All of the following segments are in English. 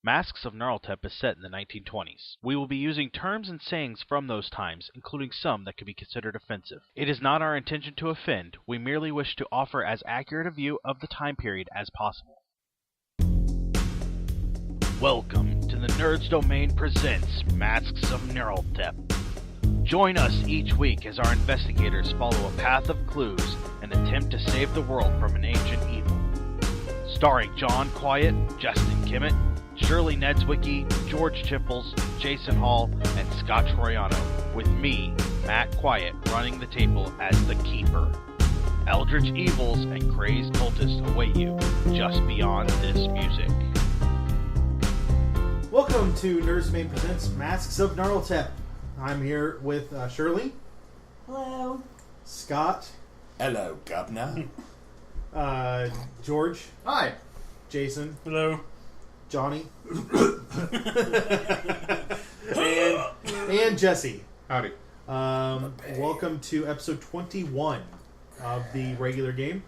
Masks of Gnarltep is set in the 1920s. We will be using terms and sayings from those times, including some that could be considered offensive. It is not our intention to offend. We merely wish to offer as accurate a view of the time period as possible. Welcome to the Nerds Domain presents Masks of Gnarltep. Join us each week as our investigators follow a path of clues and attempt to save the world from an ancient evil. Starring John Quiett, Jestin, Kimmet, Shirley Niedzwiecki, George Chimples, Jason Hall, and Scott Troiano, with me, Matt Quiett, running the table as the Keeper. Eldritch evils and crazed cultists await you just beyond this music. Welcome to Nerds Domain presents Masks of Gnarltep. I'm here with Shirley. Hello. Scott. Hello, Governor. George. Hi. Jason. Hello. Johnny. and Jesse. Howdy. Welcome to episode 21 of the regular game.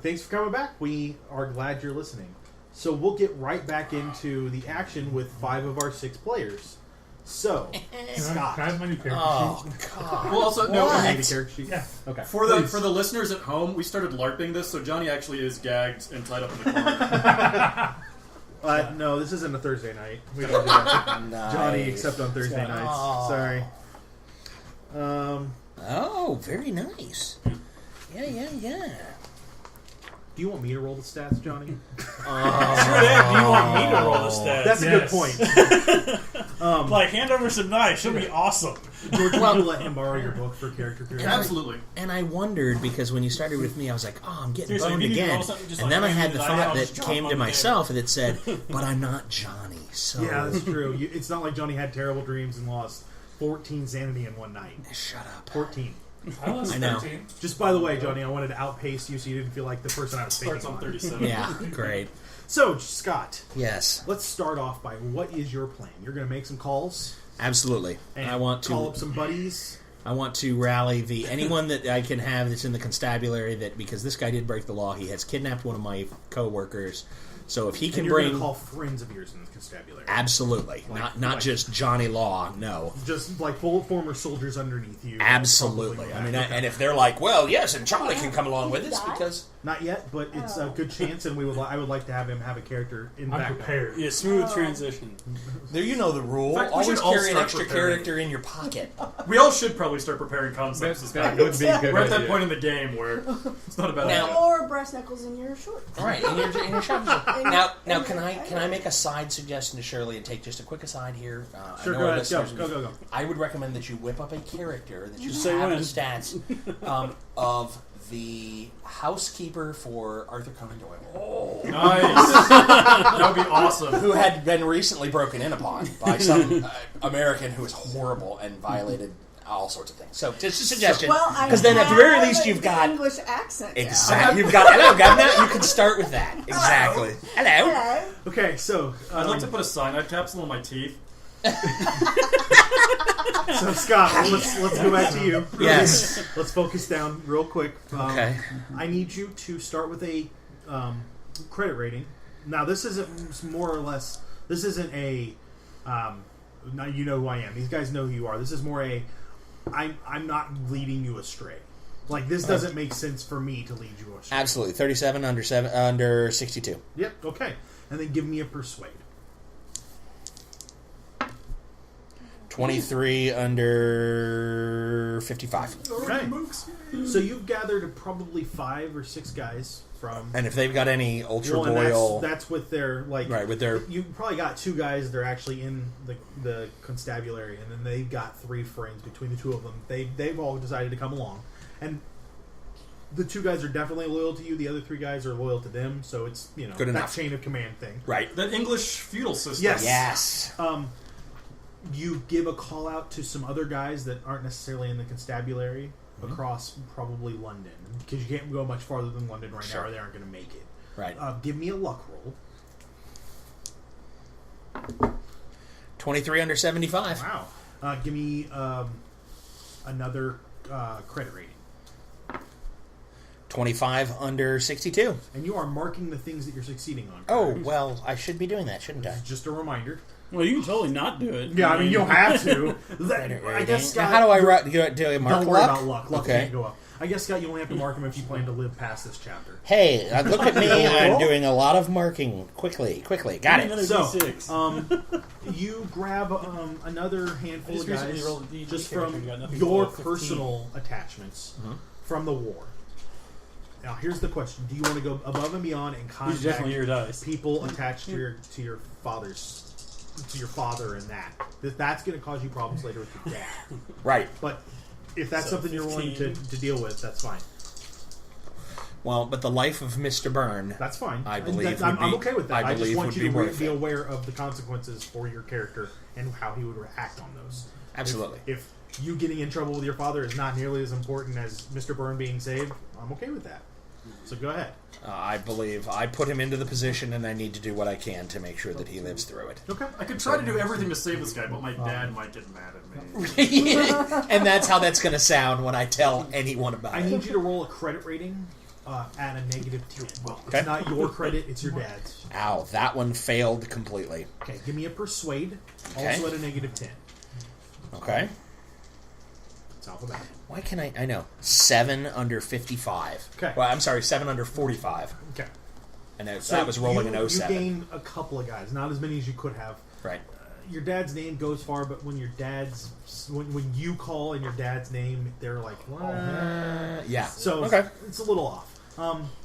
Thanks for coming back. We are glad you're listening. So we'll get right back into the action with 5 of our 6 players. So, Scott. Can I have my new character sheet? God. Well, also, no, What? Character sheet? Yeah. Okay. for the listeners at home, we started LARPing this, so Johnny actually is gagged and tied up in the corner. No, this isn't a Thursday night. We don't do that. Nice. Johnny, except on Thursday nights. Aw. Sorry. Oh, very nice. Yeah. Do you want me to roll the stats, Johnny? Do you want me to roll the stats? That's a good point. Like, hand over some knives. She'll be awesome. George, will you let him borrow your book for character creation? Absolutely. And I wondered, because when you started with me, I was like, oh, I'm getting Seriously, boned if you need to again. roll something, just And like then I hand had me the the thought knife, I'll that just drop came on to the myself that said, but I'm not Johnny, so... Yeah, that's true. It's not like Johnny had terrible dreams and lost 14 sanity in one night. Shut up. 14. I know. 13. Just by the way, Johnny, I wanted to outpace you so you didn't feel like the person I was Starts taking on on. 37. Yeah, great. So, Scott, Yes, let's start off by what is your plan? You're going to make some calls absolutely. and I want call to... up some buddies. I want to rally anyone that I can have that's in the constabulary, that because this guy did break the law. He has kidnapped one of my co-workers. So if he can And you're bring... going to call friends of yours in the constabulary. Absolutely. Like- not like- just Johnny Law, no. Just like full former soldiers underneath you. Absolutely. Probably I mean, okay. and if they're like, well, yes, and Charlie can come along with us because... Not yet, but it's a good chance, and I would like to have him have a character in I'm backup. prepared. Yeah, smooth transition. There, you know the rule. In fact, we Always should all carry an start extra preparing. character in your pocket. We all should probably start preparing concepts as That backups. would be a good We're at that idea. point in the game where it's not a bad Now- idea. Or brass knuckles in your shorts. All right, in your shop. Now, can I make a side suggestion to Shirley and take just a quick aside here? Sure, I know go our ahead. Go, listeners- go. I would recommend that you whip up a character that you Just say have when. the stats of the housekeeper for Arthur Conan Doyle, Nice. That would be awesome. who had been recently broken in upon by some American who was horrible and violated all sorts of things. So, just a suggestion. Well, I Because then, at the very have least, you've an got English accent. now. exactly. You've got hello, governor. You can start with that. Exactly. Hello. Hello. Okay, so I'd like to put a cyanide capsule in my teeth. so Scott, let's go back to you. Yes. Let's focus down real quick. Okay. I need you to start with a credit rating. Now, this isn't more or less. This isn't a. Now you know who I am. These guys know who you are. This is more a. I'm not leading you astray. Like, this doesn't make sense for me to lead you astray. Absolutely. 37 under 62. Yep. Okay. And then give me a persuade. 23 under 55. Okay. So you've gathered probably 5 or 6 guys from. And if they've got any ultra Well, and loyal, that's with their like right, with their You probably got 2 guys that are actually in the constabulary, and then they've got 3 friends between the 2 of them. They've all decided to come along, and the 2 guys are definitely loyal to you. The other 3 guys are loyal to them. So it's Good that enough. chain of command thing. right. That English feudal system. Yes. Yes. You give a call out to some other guys that aren't necessarily in the constabulary across probably London, because you can't go much farther than London right now, or they aren't going to make it. Right. Give me a luck roll. 23 under 75. Wow. Give me another credit rating. 25 under 62. And you are marking the things that you're succeeding on. Oh, well, I should be doing that, shouldn't I? Just a reminder. Well, you can totally not do it. Yeah, I mean, you don't have to. I guess, Scott... Now, how do I do I mark Don't worry luck? about luck. Luck Okay. can't go up. I guess, Scott, you only have to mark them if you plan to live past this chapter. Hey, look at me. I'm doing a lot of marking. Quickly. Got it. Another So, D6. you grab another handful of recently guys rolled a D&D just character from and got nothing your below 15. personal attachments from the war. Now, here's the question: do you want to go above and beyond and These are contact definitely your dice. people attached to your father and that? That's going to cause you problems later with your dad. Right. But if that's So something you're willing 15. to deal with, that's fine. Well, but the life of Mr. Byrne, That's fine. I believe I'm would be- okay with that. I I just believe want would you be to worth be it. aware of the consequences for your character and how he would react on those. Absolutely. If you getting in trouble with your father is not nearly as important as Mr. Byrne being saved, I'm okay with that. So go ahead. I believe I put him into the position, and I need to do what I can to make sure that he lives through it. Okay. I could try to do everything to save this guy, but my dad might get mad at me. And that's how that's going to sound when I tell anyone about I it. need you to roll a credit rating at a negative 10. Okay. It's not your credit, it's your dad's. Ow, that one failed completely. Okay, give me a persuade, Okay. also at a negative 10. Okay. It's alphabetic. Why can I know. 7 under 55. Okay. Well, I'm sorry, 7 under 45. Okay. And that, So that was rolling you, an 07. You gained a couple of guys, not as many as you could have. Right. Your dad's name goes far, but when when you call in your dad's name, they're like, what? Yeah. So okay. it's a little off.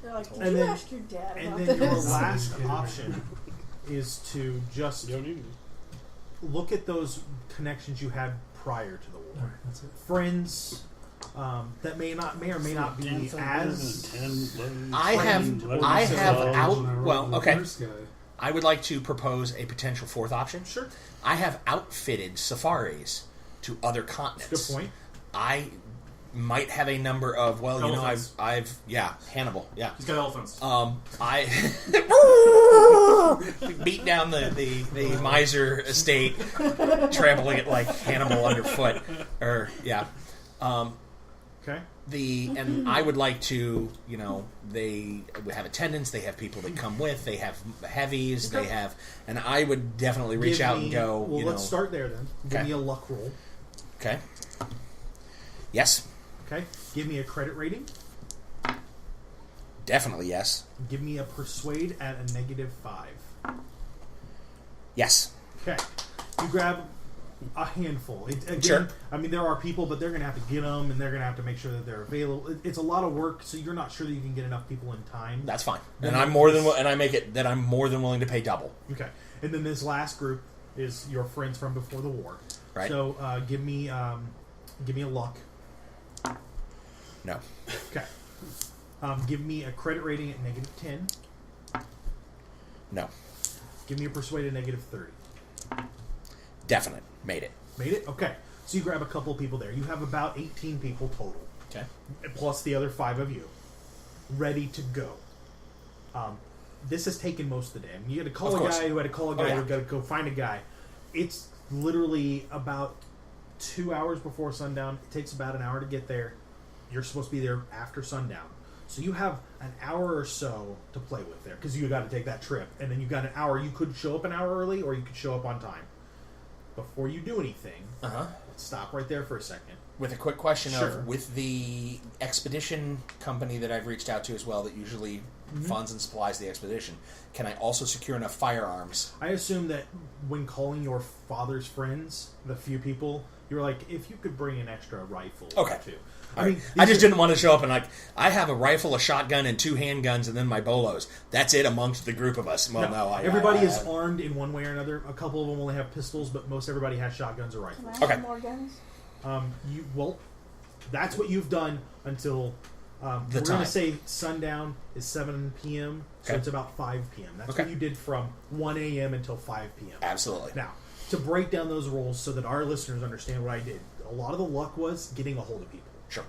They're like, did And you then- ask your dad And about then your this? last option is to just look at those connections you had prior to the war. Friends that may or may not be as. I have well, okay. I would like to propose a potential fourth option. Sure. I have outfitted safaris to other continents. Good point. I might have a number of Elephants. I've Hannibal, yeah. He's got elephants. I beat down the miser estate, trampling it like Hannibal underfoot. Okay. And I would like to, they have attendants, they have people that come with, they have heavies, Okay. they have, and I would definitely reach out and go, Well, let's start there then. Give Okay. me a luck roll. Okay. Yes. Okay. Give me a credit rating. Definitely yes. Give me a persuade at a negative 5. Yes. Okay. You grab a handful. Again, Sure. I mean, there are people, but they're going to have to get them, and they're going to have to make sure that they're available. It's a lot of work, so you're not sure that you can get enough people in time. That's fine. Then And I'm more than and I make it that I'm more than willing to pay double. Okay. And then this last group is your friends from before the war. Right. So give me a luck. No. Okay. Give me a credit rating at negative 10. No. Give me a persuade at negative 30. Definite. Made it. Made it? Okay. So you grab a couple of people there. You have about 18 people total. Okay. Plus the other 5 of you. Ready to go. This has taken most of the day. I mean, you had to call Of a course. guy who had to call a guy Oh, yeah. who got to go find a guy. It's literally about 2 hours before sundown. It takes about an hour to get there. You're supposed to be there after sundown. So you have an hour or so to play with there because you got to take that trip. And then you've got an hour. You could show up an hour early or you could show up on time. Before you do anything, Uh-huh. let's stop right there for a second. With a quick question Sure. of, with the expedition company that I've reached out to as well that usually funds and supplies the expedition, can I also secure enough firearms? I assume that when calling your father's friends, the few people, you were like, if you could bring an extra rifle Okay. or two. I just didn't want to show up and I have a rifle, a shotgun, and 2 handguns, and then my bolos. That's it amongst the group of us. Well, no, everybody I is armed in one way or another. A couple of them only have pistols, but most everybody has shotguns or Can I rifles. have Okay. more guns? That's what you've done until we're going time. to say sundown is 7 p.m., so Okay. it's about 5 p.m. That's Okay. what you did from 1 a.m. until 5 p.m. Absolutely. Now, to break down those rules so that our listeners understand what I did, a lot of the luck was getting a hold of people. Sure.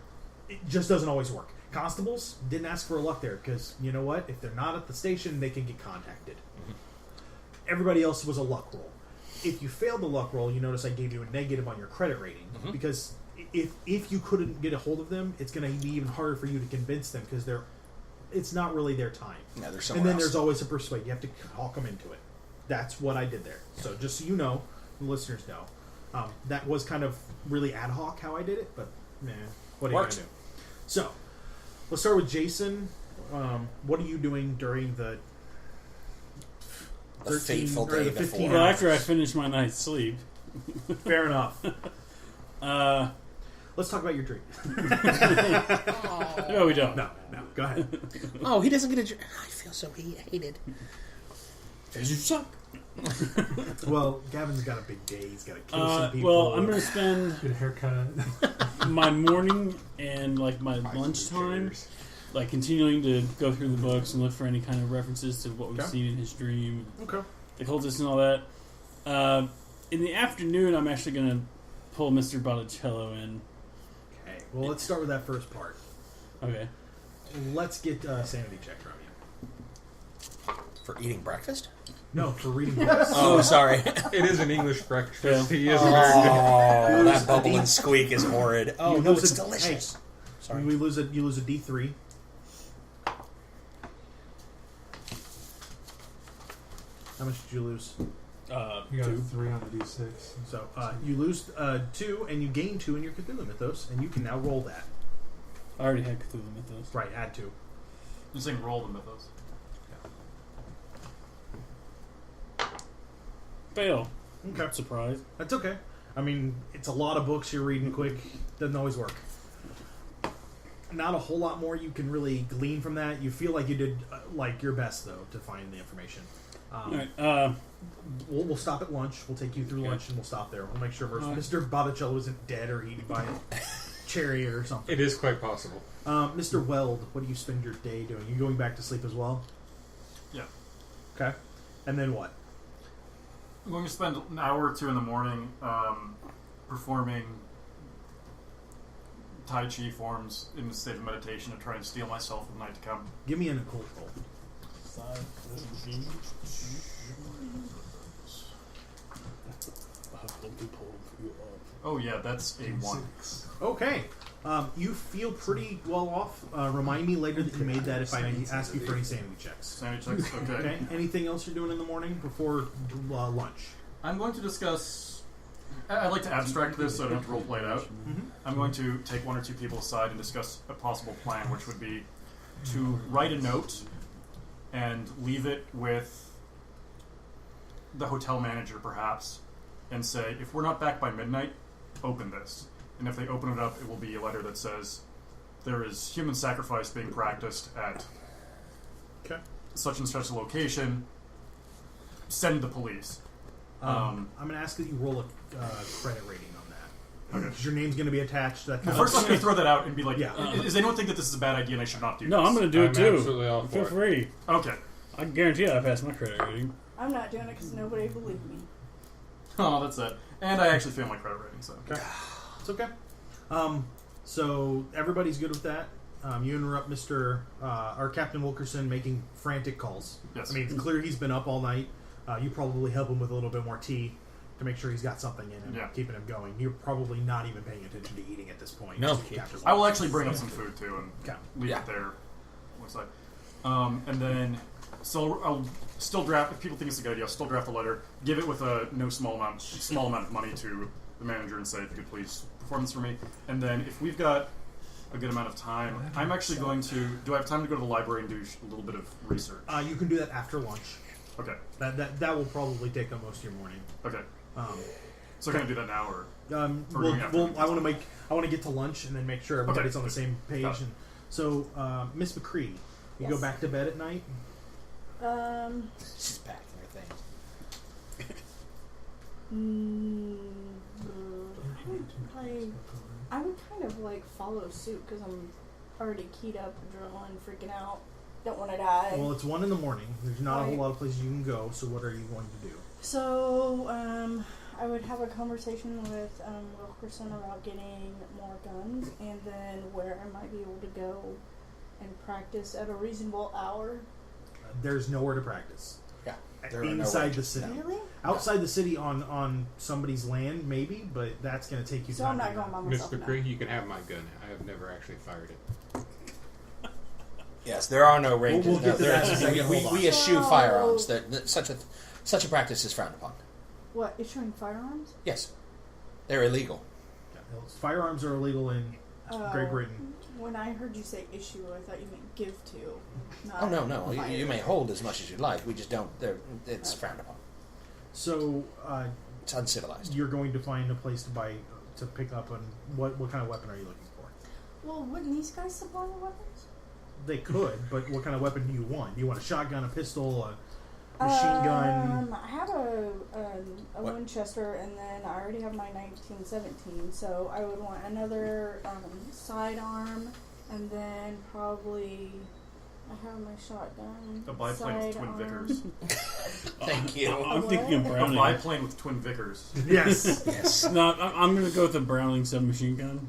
It just doesn't always work. Constables didn't ask for a luck there because, you know what? If they're not at the station, they can get contacted. Everybody else was a luck roll. If you failed the luck roll, you notice I gave you a negative on your credit rating because if you couldn't get a hold of them, it's going to be even harder for you to convince them because it's not really their time. Yeah, there's and then there's always a persuade. You have to talk them into it. That's what I did there. So just so you know, the listeners know, that was kind of really ad hoc how I did it, but what are you going to do? So let's start with Jason. What are you doing during the fateful day before? 15 Well, hours? after I finish my night's sleep. Fair enough. Let's talk about your dream. No, we don't. No, go ahead. Oh, he doesn't get a dream. I feel so hated. Because you suck. Well, Gavin's got a big day. He's got to kill some people. Well, I'm going to spend Good haircut. my morning and like my lunchtime like continuing to go through the books and look for any kind of references to what we've seen in his dream, the cultists and all that. In the afternoon, I'm actually going to pull Mr. Botticello in. Okay. Well, let's start with that first part. Okay. Let's get a sanity check from you. For eating breakfast? No, for reading books. Oh, sorry. It is an English breakfast. Yeah. He is American. Oh, that bubble and squeak is horrid. Oh, You no, lose it's a- delicious. Sorry. You lose a D3. How much did you lose? You got a 3 on the D6. So you lose 2, and you gain 2 in your Cthulhu Mythos, and you can now roll that. I already had Cthulhu Mythos. Right, add 2. You're saying roll the mythos. Fail. Okay. Surprise. That's okay. I mean, it's a lot of books you're reading quick. Doesn't always work. Not a whole lot more you can really glean from that. You feel like you did your best, though, to find the information. All right. We'll stop at lunch. We'll take you through lunch, and we'll stop there. We'll make sure Mr. Botticello isn't dead or eaten by a chariot or something. It is quite possible. Mr. Weld, what do you spend your day doing? You going back to sleep as well? Yeah. Okay. And then what? I'm going to spend an hour or 2 in the morning performing Tai Chi forms in a state of meditation to try and steel myself for the night to come. Give me an occult roll. Oh yeah, that's a 1. Okay. You feel pretty well off. Remind me later that you made that if I ask you for any sanity checks. Sanity checks, okay. Okay. Anything else you're doing in the morning before lunch? I'm going to discuss... I'd like to abstract this so I don't have to role play it out. Mm-hmm. I'm going to take 1 or 2 people aside and discuss a possible plan, which would be to write a note and leave it with the hotel manager, perhaps, and say, if we're not back by midnight, open this. And if they open it up, it will be a letter that says, there is human sacrifice being practiced at such and such a location. Send the police. I'm going to ask that you roll a credit rating on that. Okay. Because your name's going to be attached to that kind First, I'm going to throw that out and be like, Yeah. Does anyone think that this is a bad idea and I should not do No, this? I'm going to do it I'm too. absolutely all for Feel it. free. Okay. I guarantee I passed my credit rating. I'm not doing it because nobody believed me. Oh, that's it. And I actually failed my credit rating, so... Okay. It's okay. So everybody's good with that. You interrupt our Captain Wilkerson making frantic calls. Yes. I mean, it's clear he's been up all night. You probably help him with a little bit more tea to make sure he's got something in him, keeping him going. You're probably not even paying attention to eating at this point. No. I will actually bring up some food, too, and Okay. leave it there. Looks like. And then... So I'll still draft... If people think it's a good idea, I'll still draft a letter, give it with a small amount of money to the manager and say, if you could please perform this for me. And then if we've got a good amount of time, I'm actually going to... Do I have time to go to the library and do a little bit of research? You can do that after lunch. Okay. That will probably take up most of your morning. Okay. So can I do that now, or... I want to get to lunch and then make sure everybody's on the same page. Got it. And so, Miss McCrea, you go back to bed at night. She's packing her things. I would kind of follow suit because I'm already keyed up, adrenaline, freaking out. Don't want to die. Well, it's 1 a.m. There's not a whole lot of places you can go. So, what are you going to do? So, I would have a conversation with Wilkerson about getting more guns, and then where I might be able to go and practice at a reasonable hour. There's nowhere to practice. Yeah. There are Inside no the city. Really? outside the city on somebody's land, maybe, but that's going to take you So time. I'm not going by Miss myself. McCrea, you can have my gun. I have never actually fired it. Yes, there are no ranges. We'll get to that in a second. we Hold on. eschew So- firearms. Such a practice is frowned upon. What, issuing firearms? Yes, they're illegal. Firearms are illegal in Great Britain. When I heard you say issue, I thought you meant give to. Not Oh no! fire. You may hold as much as you like. We just don't. It's frowned upon. So It's uncivilized. you're going to find a place to pick up, and what kind of weapon are you looking for? Well, wouldn't these guys supply the weapons? They could, but what kind of weapon do you want? Do you want a shotgun, a pistol, a machine gun? I have a What? Winchester, and then I already have my 1917, so I would want another sidearm, and then probably I have my shotgun. A biplane with twin sidearm. Vickers. Thank you. I'm thinking of A Browning. biplane with twin Vickers. Yes. Yes. No, I'm going to go with the Browning submachine gun.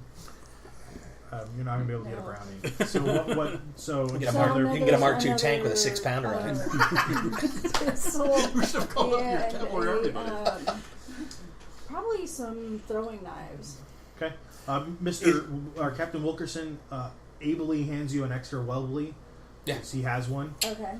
You're not going to be able to get a Browning. So what? So You can get a So Mark, another- you can get a Mark II another, tank with a 6-pounder on it. Pistol We should have called up your and cavalry everybody. probably some throwing knives. Okay. Captain Wilkerson ably hands you an extra Weldly. Yes. He has one, Okay.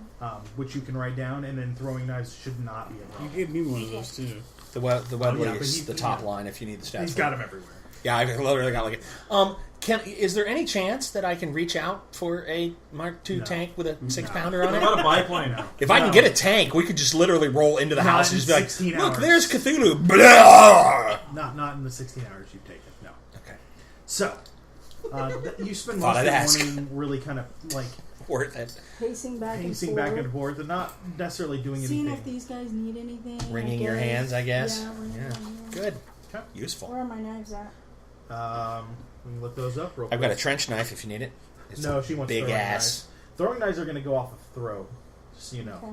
which you can write down, and then throwing knives should not be a You problem. gave me one of those too. The Webley yeah, but is he- the top line if you need the stats. He's got them everywhere. Yeah, I've literally got like it. Is there any chance that I can reach out for a Mark II No. tank with a 6-pounder on What it? about a biplane? If I can get a tank, we could just literally roll into the Not house in and just be like, 16 "Look, hours. there's Cthulhu." Blah! Not in the 16 hours you've taken. No. Okay, So you spend Thought most of I'd the ask. morning really kind of like worth it. Pacing back pacing and back forth. and forth, and not necessarily doing Seeing if anything. these guys need anything. Wringing I your guess. hands, I guess. Yeah, wringing Yeah. my hands. Good, Okay. useful. Where are my knives at? We can look those up real quick. I've got a trench knife if you need it. It's No, a she wants big throwing ass. knives. Throwing knives are going to go off of throw, just so you know. Okay.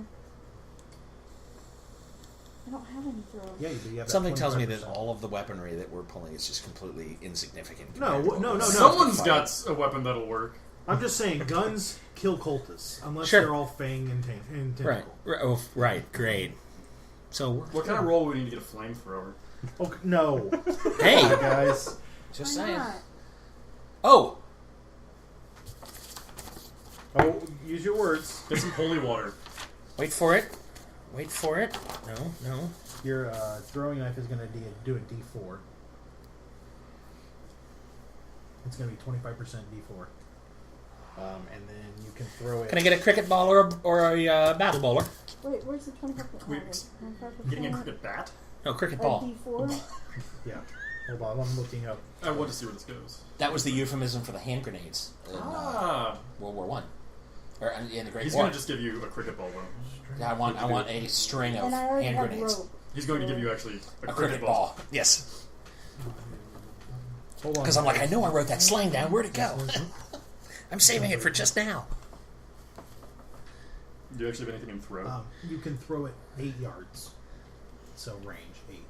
I don't have any throws. Yeah, you do. You have that Something tells me that 25%. all of the weaponry that we're pulling is just completely insignificant. No, compared to what no, we're- no, no. Someone's got a weapon that'll work. I'm just saying, guns kill cultists unless Sure. they're all fang and tentacle. Right. Oh, right. Great. So, What kind of roll would we need to get a flamethrower? Okay, no, hey, guys. just Why saying. not? Oh, Oh, use your words. Get some holy water. wait for it. Wait for it. No. Your throwing knife is going to do a D4. It's going to be 25% D4. And then you can throw it. Can I get a cricket ball or a battle bowler? Wait, where's the 25%? Wait, getting a cricket bat? No, cricket A ball. D4? Yeah. Hold on, I'm looking up. I want to see where this goes. That was the euphemism for the hand grenades in World War One, or in the Great He's War. going to just give you a cricket ball, though. Yeah, I want a string of And I already hand have grenades. rope. He's going to give you actually A cricket ball. Yes. Hold on. Because I'm like, I know I wrote that slang down. Where'd it go? I'm saving it for just now. Do you actually have anything in throw? You can throw it 8 yards. So range 8.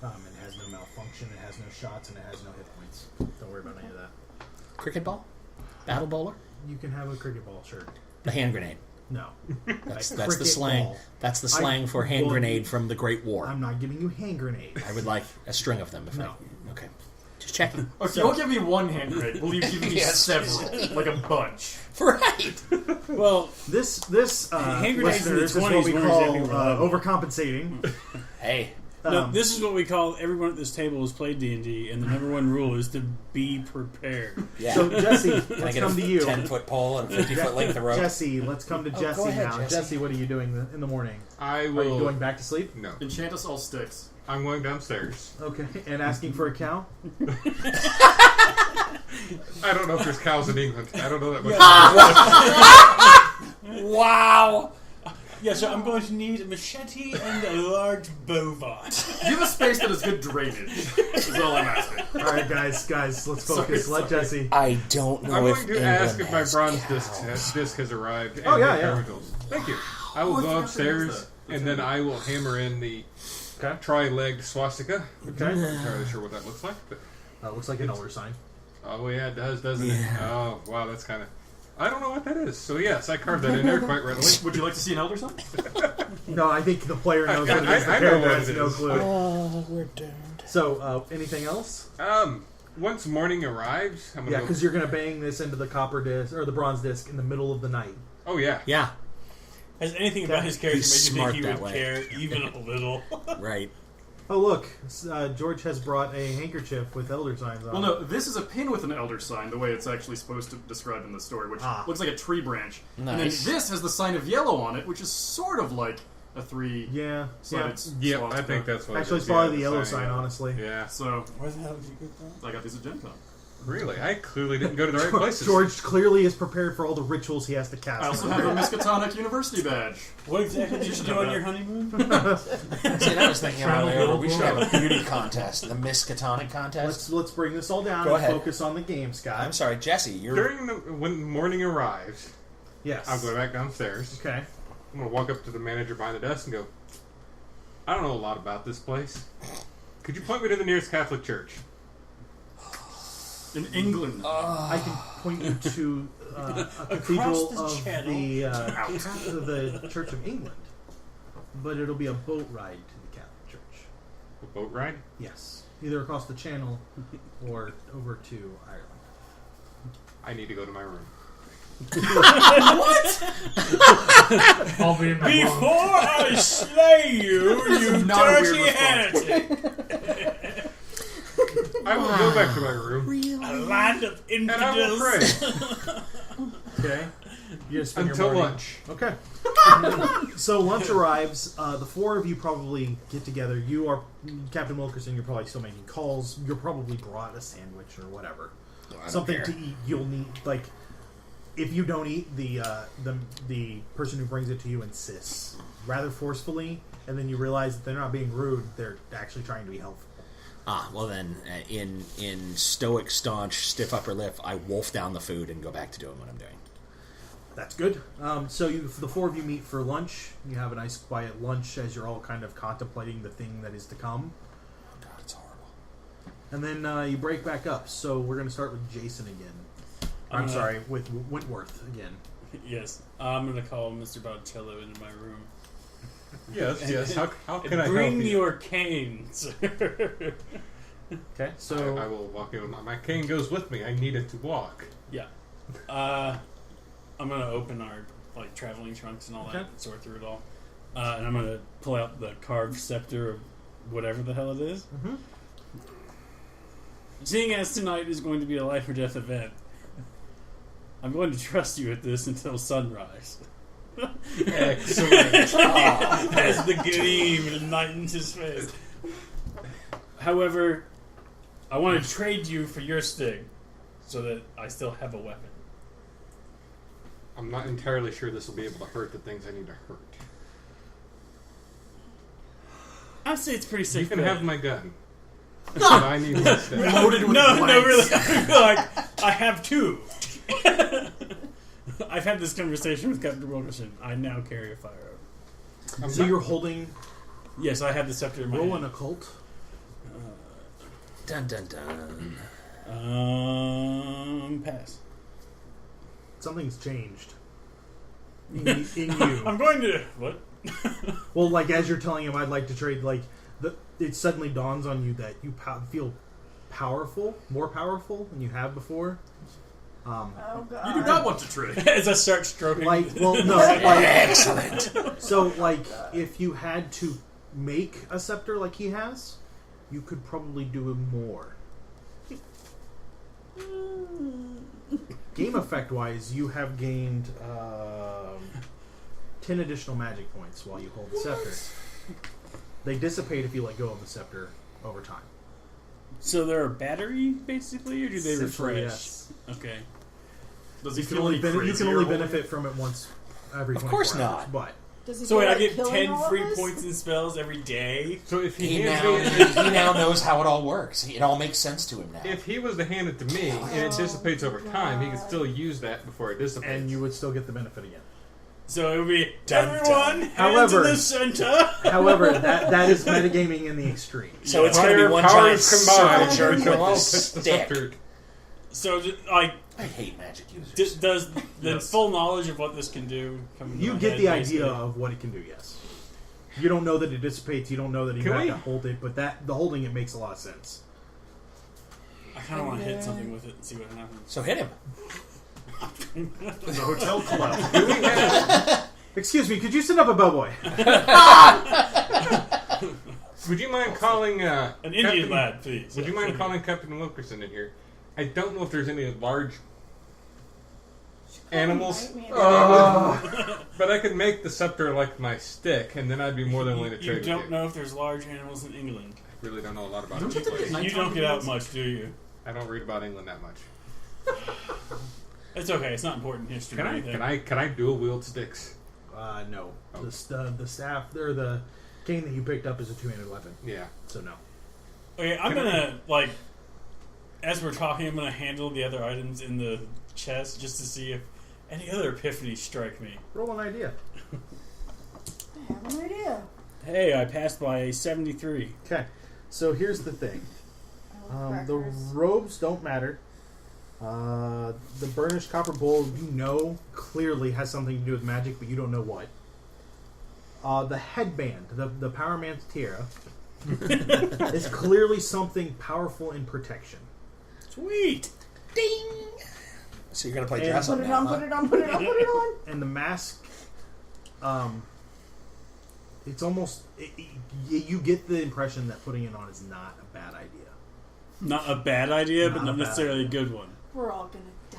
It has no malfunction, it has no shots, and it has no hit points. Don't worry about any of that. Cricket ball? Battle bowler? You can have a cricket ball, sure. The hand grenade. No. That's A the cricket slang. ball. That's the slang for hand well, grenade from the Great War. I'm not giving you hand grenades. I would like a string of them. If No. Okay. Just checking. Okay, don't give me one hand grenade. Will you give me Yes. several? Like a bunch. Right. Well, This hand grenades in the listeners, is what 20s we weren't call exactly reliable. overcompensating. Hey. no, this is what we call everyone at this table has played D&D, and the number one rule is to be prepared. Yeah. So Jesse, Can I let's get come a to you. 10-foot pole and a 50-foot length of rope? Jesse, let's come to Jesse go ahead, now. Jesse. Jesse, what are you doing in the morning? I Are you will. going back to sleep? No. Enchant us all sticks. I'm going downstairs. Okay, and asking for a cow? I don't know if there's cows in England. I don't know that much. Wow. Yeah, so I'm going to need a machete and a large bovine. Give a space that has good drainage. Is all I'm asking. All right, guys, let's focus. Sorry, Let Jesse. I don't know I'm if going to England ask if my has bronze cows. disc has arrived. And Oh, yeah, the yeah. chemicals. Thank you. I will I go forgot to upstairs, use that. and then I will hammer in the tri-legged swastika. Okay. I'm not entirely sure what that looks like. But, Looks like an older sign. oh, yeah, it does, doesn't it? Oh, wow, that's kind of... I don't know what that is. So yes, I carved that in there quite readily. Would you like to see an elder sign? No, I think the player knows what it is. I know what has it no is. clue. Oh, we're doomed. So, anything else? Once morning arrives, I'm gonna Because you're going to bang this into the copper disc, or the bronze disc, in the middle of the night. Oh, yeah. Yeah. Has anything about his character He's made you smart think he that would way. care even a little? Right. Oh, look. George has brought a handkerchief with elder signs on Well, no, this is a pin with an elder sign, the way it's actually supposed to describe in the story, which looks like a tree branch. Nice. And then this has the sign of yellow on it, which is sort of like a three-sided Yeah. Yeah, swastika. I think that's what Actually, it it's is. probably Yeah, the yellow sign, sign, honestly. Yeah. So, Where the hell did you get that? I got these at Gen Con. Really? I clearly didn't go to the right places. George clearly is prepared for all the rituals he has to cast. I also have a Miskatonic University badge. What exactly did you do on your honeymoon? See, I was thinking about we should have a beauty contest, the Miskatonic contest. Let's bring this all down Go and ahead. focus on the game, Scott. I'm sorry, Jesse. You're When morning arrives, Yes. I'll go back downstairs. Okay. I'm going to walk up to the manager behind the desk and go, I don't know a lot about this place. Could you point me to the nearest Catholic church? In England. I can point you to a cathedral of the Church of England, but it'll be a boat ride to the Catholic Church. A boat ride? Yes, either across the Channel or over to Ireland. I need to go to my room. I'll be in my room. Before I slay you, you not a weird dirty response. heretic! I will go back to my room. A land of And I will infidels. pray Okay. You just spend your until morning- lunch. Okay. So lunch arrives. The four of you probably get together. You are Captain Wilkerson. You're probably still making calls. You're probably brought a sandwich or whatever, something to eat. You'll need if you don't eat, the person who brings it to you insists rather forcefully, and then you realize that they're not being rude. They're actually trying to be helpful. Well then, in stoic, staunch, stiff upper lip, I wolf down the food and go back to doing what I'm doing. That's good. So the four of you meet for lunch. You have a nice quiet lunch as you're all kind of contemplating the thing that is to come. God, it's horrible. And then you break back up. So we're going to start with Jason again. I'm sorry, with Wentworth again. Yes, I'm going to call Mr. Botticello into my room. Yes. How can I help Bring you? your cane, sir. Okay, so I will walk in. My cane goes with me. I need it to walk. Yeah. I'm going to open our traveling trunks and all that, and sort through it all. And I'm going to pull out the carved scepter of whatever the hell it is. Mm-hmm. Seeing as tonight is going to be a life or death event, I'm going to trust you with this until sunrise. Excellent. As the gleam enlightens his face. However, I want to trade you for your sting, so that I still have a weapon. I'm not entirely sure this will be able to hurt the things I need to hurt. I'd say it's pretty safe. You can have my gun. But I need my stuff. Loaded with No, blanks. really. I feel like I have two. I've had this conversation with Captain Wilkerson. I now carry a firearm. so you're holding Yes, I have the scepter in my roll hand. an occult. Dun dun dun. Pass. Something's changed in you. I'm going to what? Well, like as you're telling him, I'd like to trade. It suddenly dawns on you that you feel powerful, more powerful than you have before. Oh god. You do not want to trade. As I start stroking. Excellent. So, if you had to make a scepter like he has, you could probably do it more. Game effect wise, you have gained 10 additional magic points while you hold the scepter. They dissipate if you let go of the scepter over time. So they're a battery, basically, or do they Essentially, refresh? yes. Okay. Does he You can feel only, any you can crazier only holding benefit from it once every 24 course hours. not. But Does he So wait, feel I like get killing 10 all of free us? points and spells every day? So if He hands now, me it, he now knows how it all works. It all makes sense to him now. if he was to hand it to me and it dissipates over time, he could still use that before it dissipates. and you would still get the benefit again. So it would be Dun, everyone hands However- in the center. However, that is metagaming in the extreme. So it's going to be one Powers giant combined, circle jerk we shall all with a touch the stick. scepter. So I hate magic users. Does the full knowledge of what this can do come into You my get head, the basically? idea of what it can do, yes. You don't know that it dissipates, you don't know that you have to hold it, but the holding it makes a lot of sense. I kind of want to hit something with it and see what happens. So hit him. The hotel collapsed. Excuse me, could you send up a bellboy? Would you mind calling An Indian lad, please. Would you mind calling Captain Wilkerson in here? I don't know if there's any large animals, but I could make the scepter like my stick, and then I'd be more than willing to trade with you. You don't know if there's large animals in England. I really don't know a lot about Don't it. You don't get out much, do you? I don't read about England that much. It's okay. It's not important history. or anything. Can I dual wield sticks? No. Okay. The staff, the cane that you picked up is a two-handed weapon. Yeah. So no. Okay, I'm gonna as we're talking, I'm gonna handle the other items in the chest just to see if any other epiphanies strike me. Roll an idea. I have an idea. Hey, I passed by a 73. Okay. So here's the thing. The robes don't matter. The burnished copper bowl, clearly has something to do with magic, but you don't know what. The headband, the Power Man's tiara, is clearly something powerful in protection. Sweet! Ding! So you're going to play And dress up Put it now, on, huh? put it on, put it on, put it on. And the mask, it's almost... you get the impression that putting it on is not a bad idea. Not a bad idea, but Not a not bad necessarily a good one. We're all gonna die.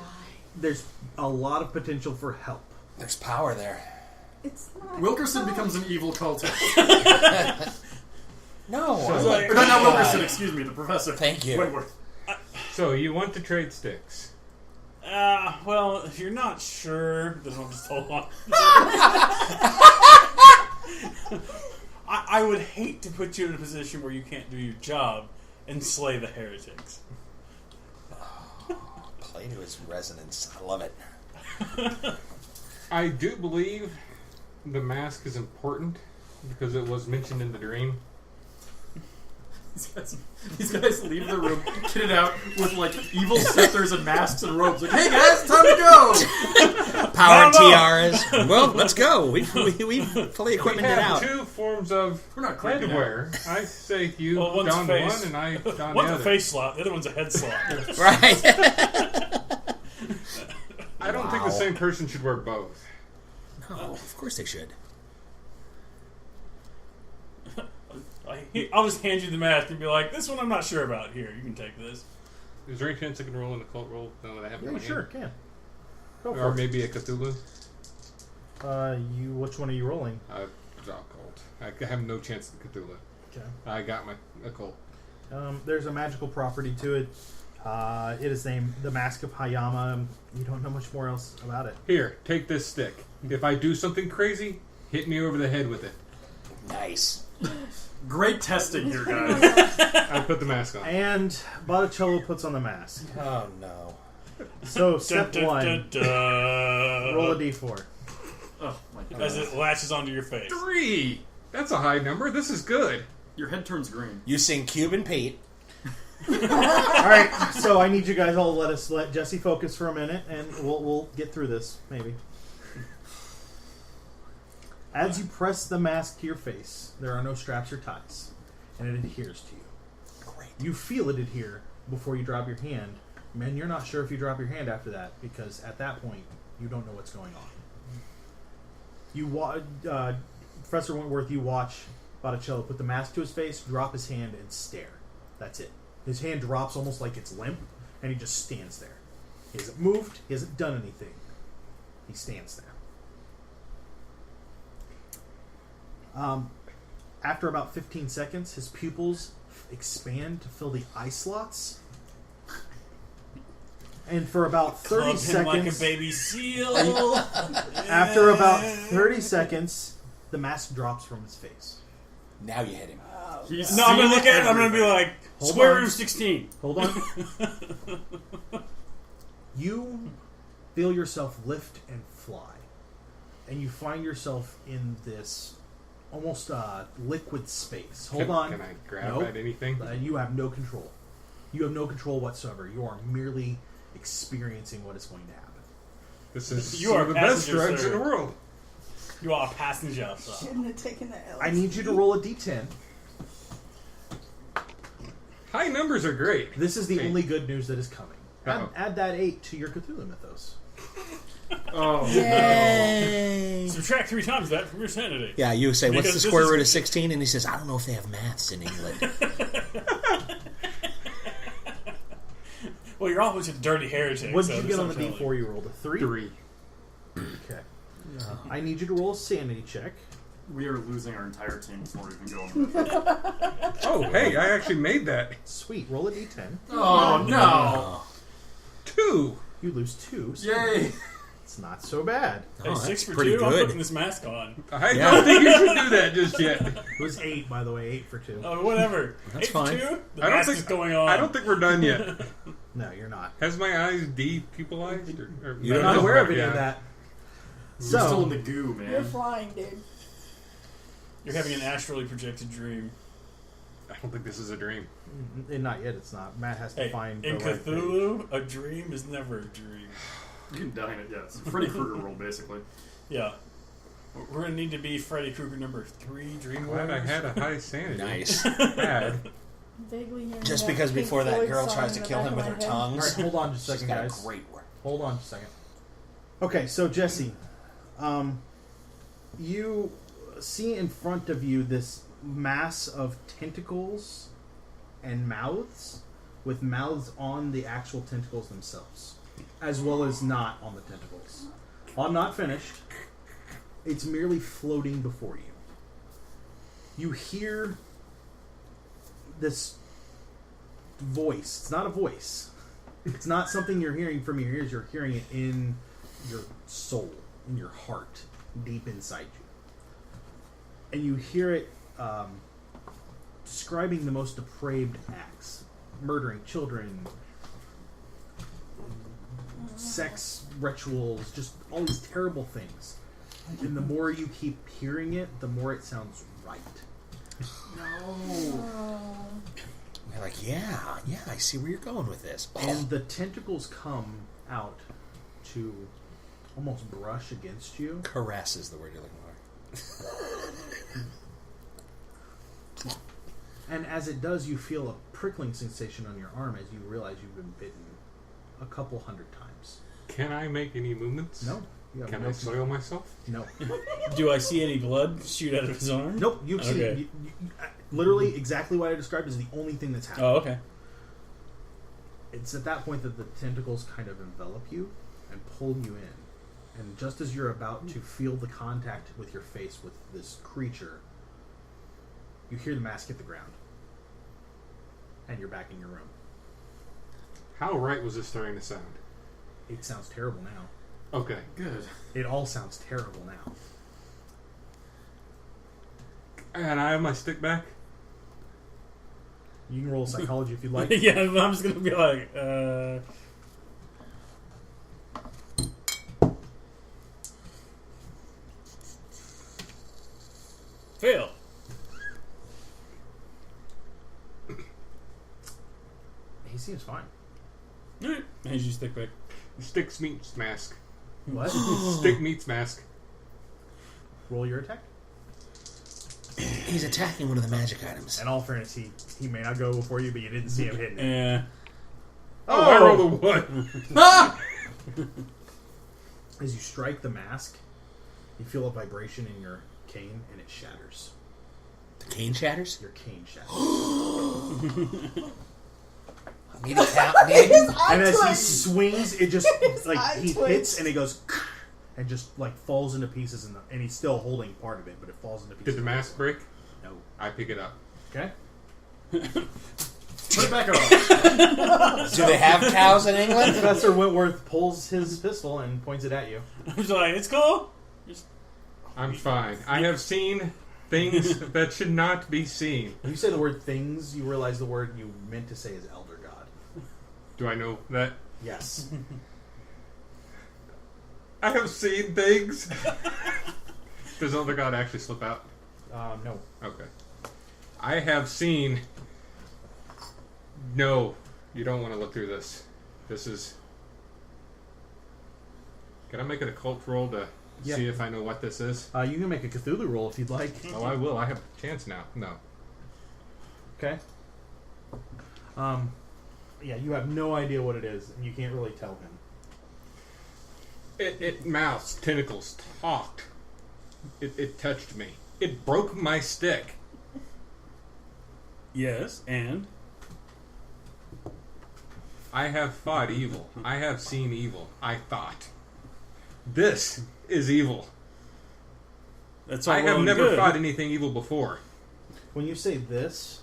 There's a lot of potential for help. There's power there. It's not. Wilkerson becomes an evil cultist. No. Or not Wilkerson, excuse me, the professor. Thank you. Wentworth. So you want to trade sticks? Well, if you're not sure, then I'll just hold on. I would hate to put you in a position where you can't do your job and slay the heretics. Play to his resonance. I love it. I do believe the mask is important because it was mentioned in the dream. These guys leave the room, kitted out with evil scepters and masks and robes. Like, hey guys, time to go! Power and tiaras. Well, let's go. We've fully We equipmented have out. two forms of We're not creeping headwear. I say you Well, one's don face. one and I don One's the a other. face slot, the other one's a head slot. Right. I don't think the same person should wear both. No, of course they should. I'll just hand you the mask and be like, this one I'm not sure about. Here, you can take this. Is there any chance I can roll an occult roll now that I have it in my Sure, hand? can. Go Or for maybe a Cthulhu? Which one are you rolling? Occult. I have no chance at Cthulhu. Okay. I got my occult. There's a magical property to it. It is named the Mask of Hayama. You don't know much more else about it. Here, take this stick. If I do something crazy, hit me over the head with it. Nice. Great testing here, guys. I put the mask on. And Botticello puts on the mask. Oh, no. So, step Dun, dun, one, dun, dun. roll a d4. Oh my god. As it latches onto your face. 3! That's a high number. This is good. Your head turns green. You sing Cuban Pete. Alright, so I need you guys all to let Jesse focus for a minute, and we'll get through this, maybe. As you press the mask to your face, there are no straps or ties, and it adheres to you. Great. You feel it adhere before you drop your hand, and you're not sure if you drop your hand after that, because at that point, you don't know what's going on. Professor Wentworth, you watch Botticello put the mask to his face, drop his hand, and stare. That's it. His hand drops almost like it's limp, and he just stands there. He hasn't moved, he hasn't done anything. He stands there. After about 15 seconds, his pupils expand to fill the eye slots. And for about 30 Club him seconds... like a baby seal. After about 30 seconds, the mask drops from his face. Now you hit him. He's No, I'm gonna seen look at it. I'm gonna be everything. like, Hold square on. root of 16. Hold on. You feel yourself lift and fly. And you find yourself in this almost liquid space. Hold on. Can I grab Nope. at anything? You have no control. You have no control whatsoever. You are merely experiencing what is going to happen. This is You are the best passenger, drugs sir. in the world. You are a passenger, sir. Shouldn't have taken the L. I need you to roll a d10. High numbers are great. This is the 8. only good news that is coming. Uh-oh. Add that 8 to your Cthulhu Mythos. Oh, Yay! Subtract 3 times that from your sanity. Yeah, you say, what's Because the this square is- root of 16? And he says, I don't know if they have maths in England. Well, you're always a dirty heretic. What did so you there's get on the some telling. d4 you rolled? A 3? 3. Okay. I need you to roll a sanity check. We are losing our entire team before we can go on with it. Oh, hey, I actually made that. Sweet. Roll a d10. Oh, no. 2. You lose 2. So Yay. it's not so bad. Hey, Oh, 6 that's for pretty 2. I'm good. putting this mask on. I Yeah. don't think you should do that just yet. It was 8, by the way. 8 for 2. Oh, whatever. That's 8 fine. for 2? The I don't mask think is going on. I don't think we're done yet. No, you're not. Has my eyes de-pupilized? Or You I'm don't not know. aware of any Yeah. of that. We're still in So, the goo, You're man. flying, dude. You're having an astrally projected dream. I don't think this is a dream. not yet. It's not. Matt has to Hey, find in the right page. Cthulhu, a dream is never a dream. You can die in it, yeah. It's a Freddy Krueger world, basically. Yeah. We're going to need to be Freddy Krueger number 3, Dream Glad I Warriors. had a high sanity. Nice. Bad. Vaguely hearing Just that because Pink before that Floyd girl song tries in to the kill back him of with her my head. tongues. All right, hold on just a She's second, got guys. a great one. Hold on just a second. Okay, so Jesse, you see in front of you this mass of tentacles and mouths, with mouths on the actual tentacles themselves, as well as not on the tentacles. I'm not finished. It's merely floating before you. You hear this voice. It's not a voice. It's not something you're hearing from your ears. You're hearing it in your soul, in your heart, deep inside you. And you hear it describing the most depraved acts. Murdering children, sex rituals, just all these terrible things. And the more you keep hearing it, the more it sounds right. We're like, yeah, I see where you're going with this. And the tentacles come out to almost brush against you. Caress is the word you're looking for. And as it does, you feel a prickling sensation on your arm as you realize you've been bitten a couple hundred times. Can I make any movements? No. You have Can no I soil myself? No. Do I see any blood shoot out of his arm? Nope. You see, Okay. literally exactly what I described is the only thing that's happening. Oh, okay. It's at that point that the tentacles kind of envelop you and pull you in. And just as you're about to feel the contact with your face with this creature, you hear the mask hit the ground. And you're back in your room. How right was this starting to sound? It sounds terrible now. Okay, Good. It all sounds terrible now. And I have my stick back? You can roll psychology if you'd like. Yeah, I'm just going to be like, fail. He seems fine. Alright. Here's your stick back. Stick meets mask. What? Stick meets mask. Roll your attack. He's attacking one of the magic items. In all fairness, he may not go before you, but you didn't see him hitting it. Yeah. Oh, I rolled a 1. As you strike the mask, you feel a vibration in your cane, and it shatters. The cane shatters? Your cane shatters. Need a count. And as he swings, it just like eye he twitched. hits, and it goes and just like falls into pieces, and he's still holding part of it, but it falls into pieces. Did the mask break? No. I pick it up. Okay. Put it back on. Do they have cows in England? Professor Wentworth pulls his pistol and points it at you. I'm just like, it's cool. I'm fine. I have seen things that should not be seen. When you say the word "things," you realize the word you meant to say is "elder god." Do I know that? Yes. I have seen things. Does Elder God actually slip out? No. Okay. I have seen... No, you don't want to look through this. This is Can I make an occult roll to see if I know what this is? You can make a Cthulhu roll if you'd like. Oh, I will. I have a chance now. No. Okay. Yeah, you have no idea what it is, and you can't really tell him. It mouths, tentacles, talked. It touched me. It broke my stick. Yes, and? I have fought evil. I have seen evil. I thought. This is evil. That's all I well have and never good. fought anything evil before. When you say this,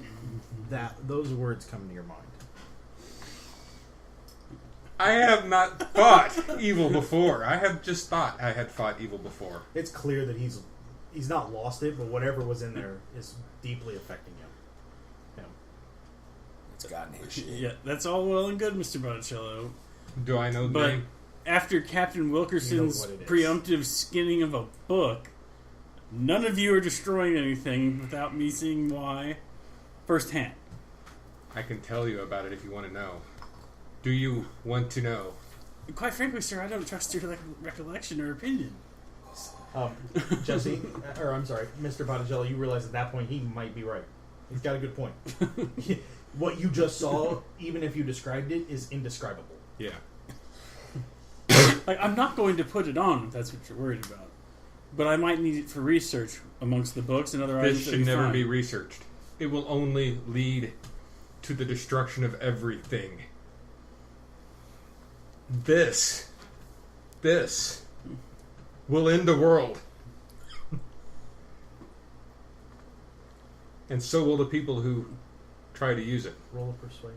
those words come to your mind. I have not fought evil before. I have just thought I had fought evil before. It's clear that he's not lost it, but whatever was in there is deeply affecting him. It's gotten his shit. Yeah, that's all well and good, Mr. Botticello. Do I know the But name? after Captain Wilkerson's what it is. preemptive skinning of a book, none of you are destroying anything without me seeing why firsthand. I can tell you about it if you want to know. Do you want to know? Quite frankly, sir, I don't trust your recollection or opinion. Jesse, or I'm sorry, Mr. Botticello, you realize at that point he might be right. He's got a good point. What you just saw, even if you described it, is indescribable. Yeah. Like, I'm not going to put it on if that's what you're worried about. But I might need it for research amongst the books and other items This that should we never find. be researched. It will only lead to the destruction of everything. This will end the world. And so will the people who try to use it. Roll a persuade.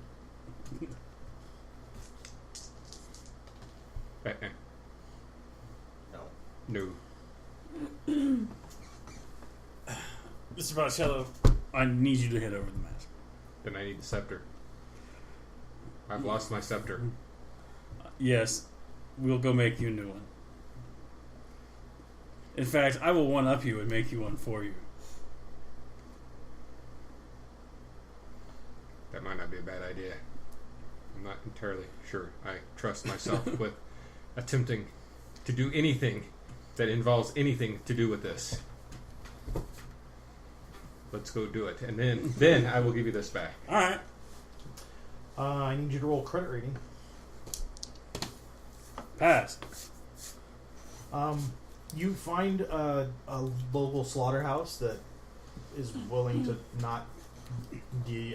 No. Mr. Botticello, I need you to head over the mask. Then I need the scepter. I've lost my scepter. Yes, we'll go make you a new one. In fact, I will one-up you and make you one for you. That might not be a bad idea. I'm not entirely sure I trust myself with attempting to do anything that involves anything to do with this. Let's go do it. And then I will give you this back. Alright. I need you to roll credit rating. Pass. You find a local slaughterhouse that is willing to not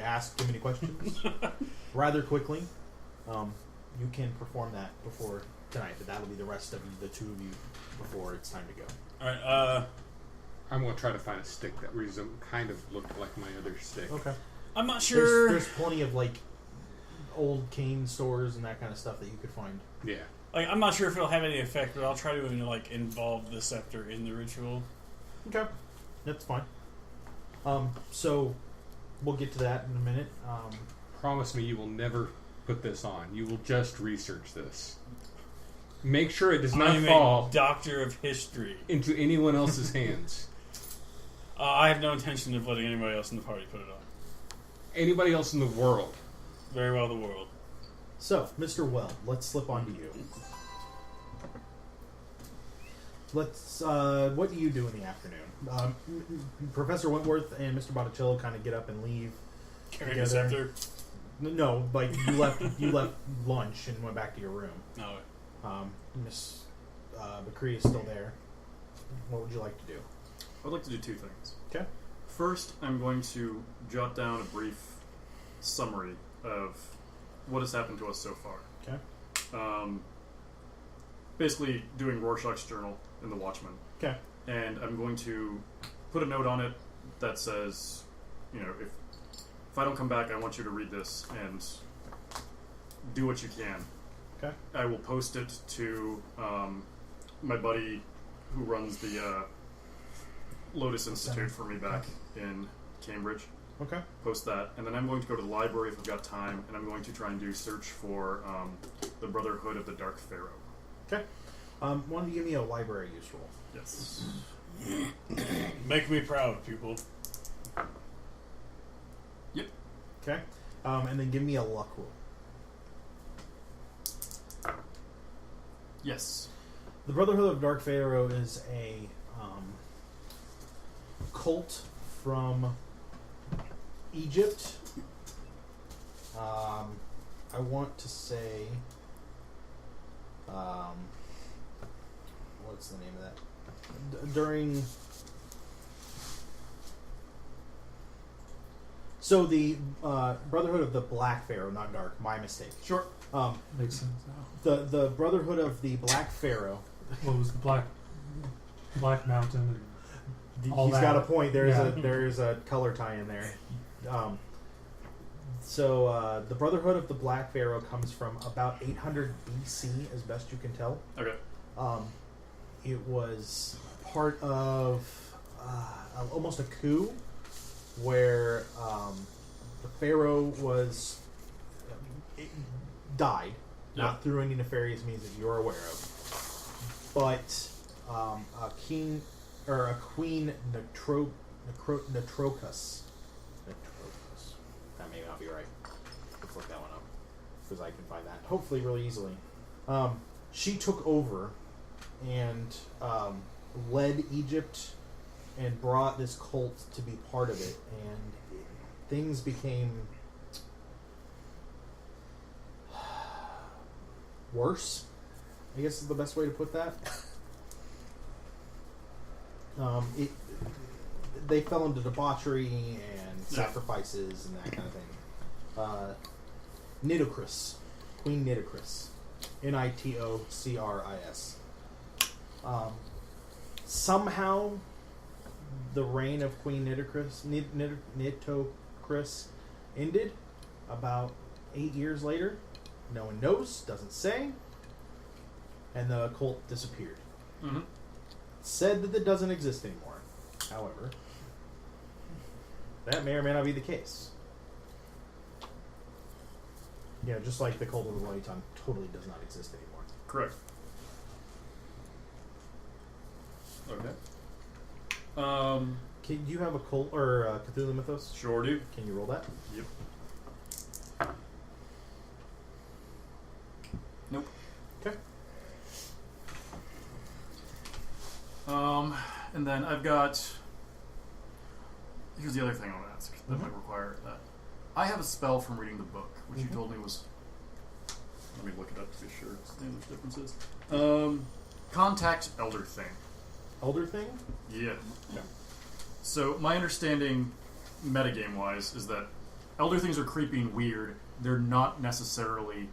ask too many questions rather quickly. You can perform that before tonight, but that'll be the rest of you, the two of you, before it's time to go. Alright, I'm going to try to find a stick that kind of looked like my other stick. Okay. I'm not sure. There's plenty of like old cane stores and that kind of stuff that you could find. Yeah. Like, I'm not sure if it'll have any effect, but I'll try to involve the scepter in the ritual. Okay, that's fine. So we'll get to that in a minute. Promise me you will never put this on. You will just research this. Make sure it does not I'm fall a doctor of history into anyone else's hands. I have no intention of letting anybody else in the party put it on. Anybody else in the world. Very well, the world. So, Mr. Weld, let's slip on to you. What do you do in the afternoon? Professor Wentworth and Mr. Botticello kind of get up and leave. Carrying the scepter? No, like you left lunch and went back to your room. No. Miss McCrea is still there. What would you like to do? I'd like to do two things. Okay. First, I'm going to jot down a brief summary of what has happened to us so far. Okay. Basically, doing Rorschach's journal in the Watchman. Okay. And I'm going to put a note on it that says, if I don't come back, I want you to read this and do what you can. Okay. I will post it to my buddy who runs the Lotus Institute for me back in Cambridge. Okay. Post that, and then I'm going to go to the library if I've got time, and I'm going to try and do search for the Brotherhood of the Dark Pharaoh. Okay. Why don't you give me a library use roll? Yes. Make me proud, people. Yep. Okay. And then give me a luck roll. Yes. The Brotherhood of Dark Pharaoh is a cult from Egypt. I want to say, what's the name of that? During. So the Brotherhood of the Black Pharaoh, not Dark. My mistake. Sure. Makes sense now. The Brotherhood of the Black Pharaoh. Well, it was the Black Mountain. And all He's that. got a point. There's a color tie in there. So the Brotherhood of the Black Pharaoh comes from about 800 BC, as best you can tell. Okay. It was part of almost a coup where the pharaoh died, not through any nefarious means that you're aware of, but a king or a queen Netrocus. That may not be right. Let's look that one up because I can find that hopefully really easily. She took over and led Egypt and brought this cult to be part of it, and things became worse, I guess is the best way to put that. They fell into debauchery and sacrifices and that kind of thing. Nitocris, Queen Nitocris, Nitocris. Somehow, the reign of Queen Nitocris ended about 8 years later. No one knows, doesn't say, and the cult disappeared. Mm-hmm. Said that it doesn't exist anymore. However, that may or may not be the case. You know, just like the cult of the Light Tongue totally does not exist anymore. Correct. Okay. Do you have a cult or Cthulhu Mythos? Sure do. Can you roll that? Yep. Nope. Okay. And then I've got. Here's the other thing I want to ask that might require that. I have a spell from reading the book, which you told me was. Let me look it up to be sure there's differences. Contact Elder Thing. Elder Thing? Yeah. So my understanding, metagame-wise, is that Elder Things are creepy and weird. They're not necessarily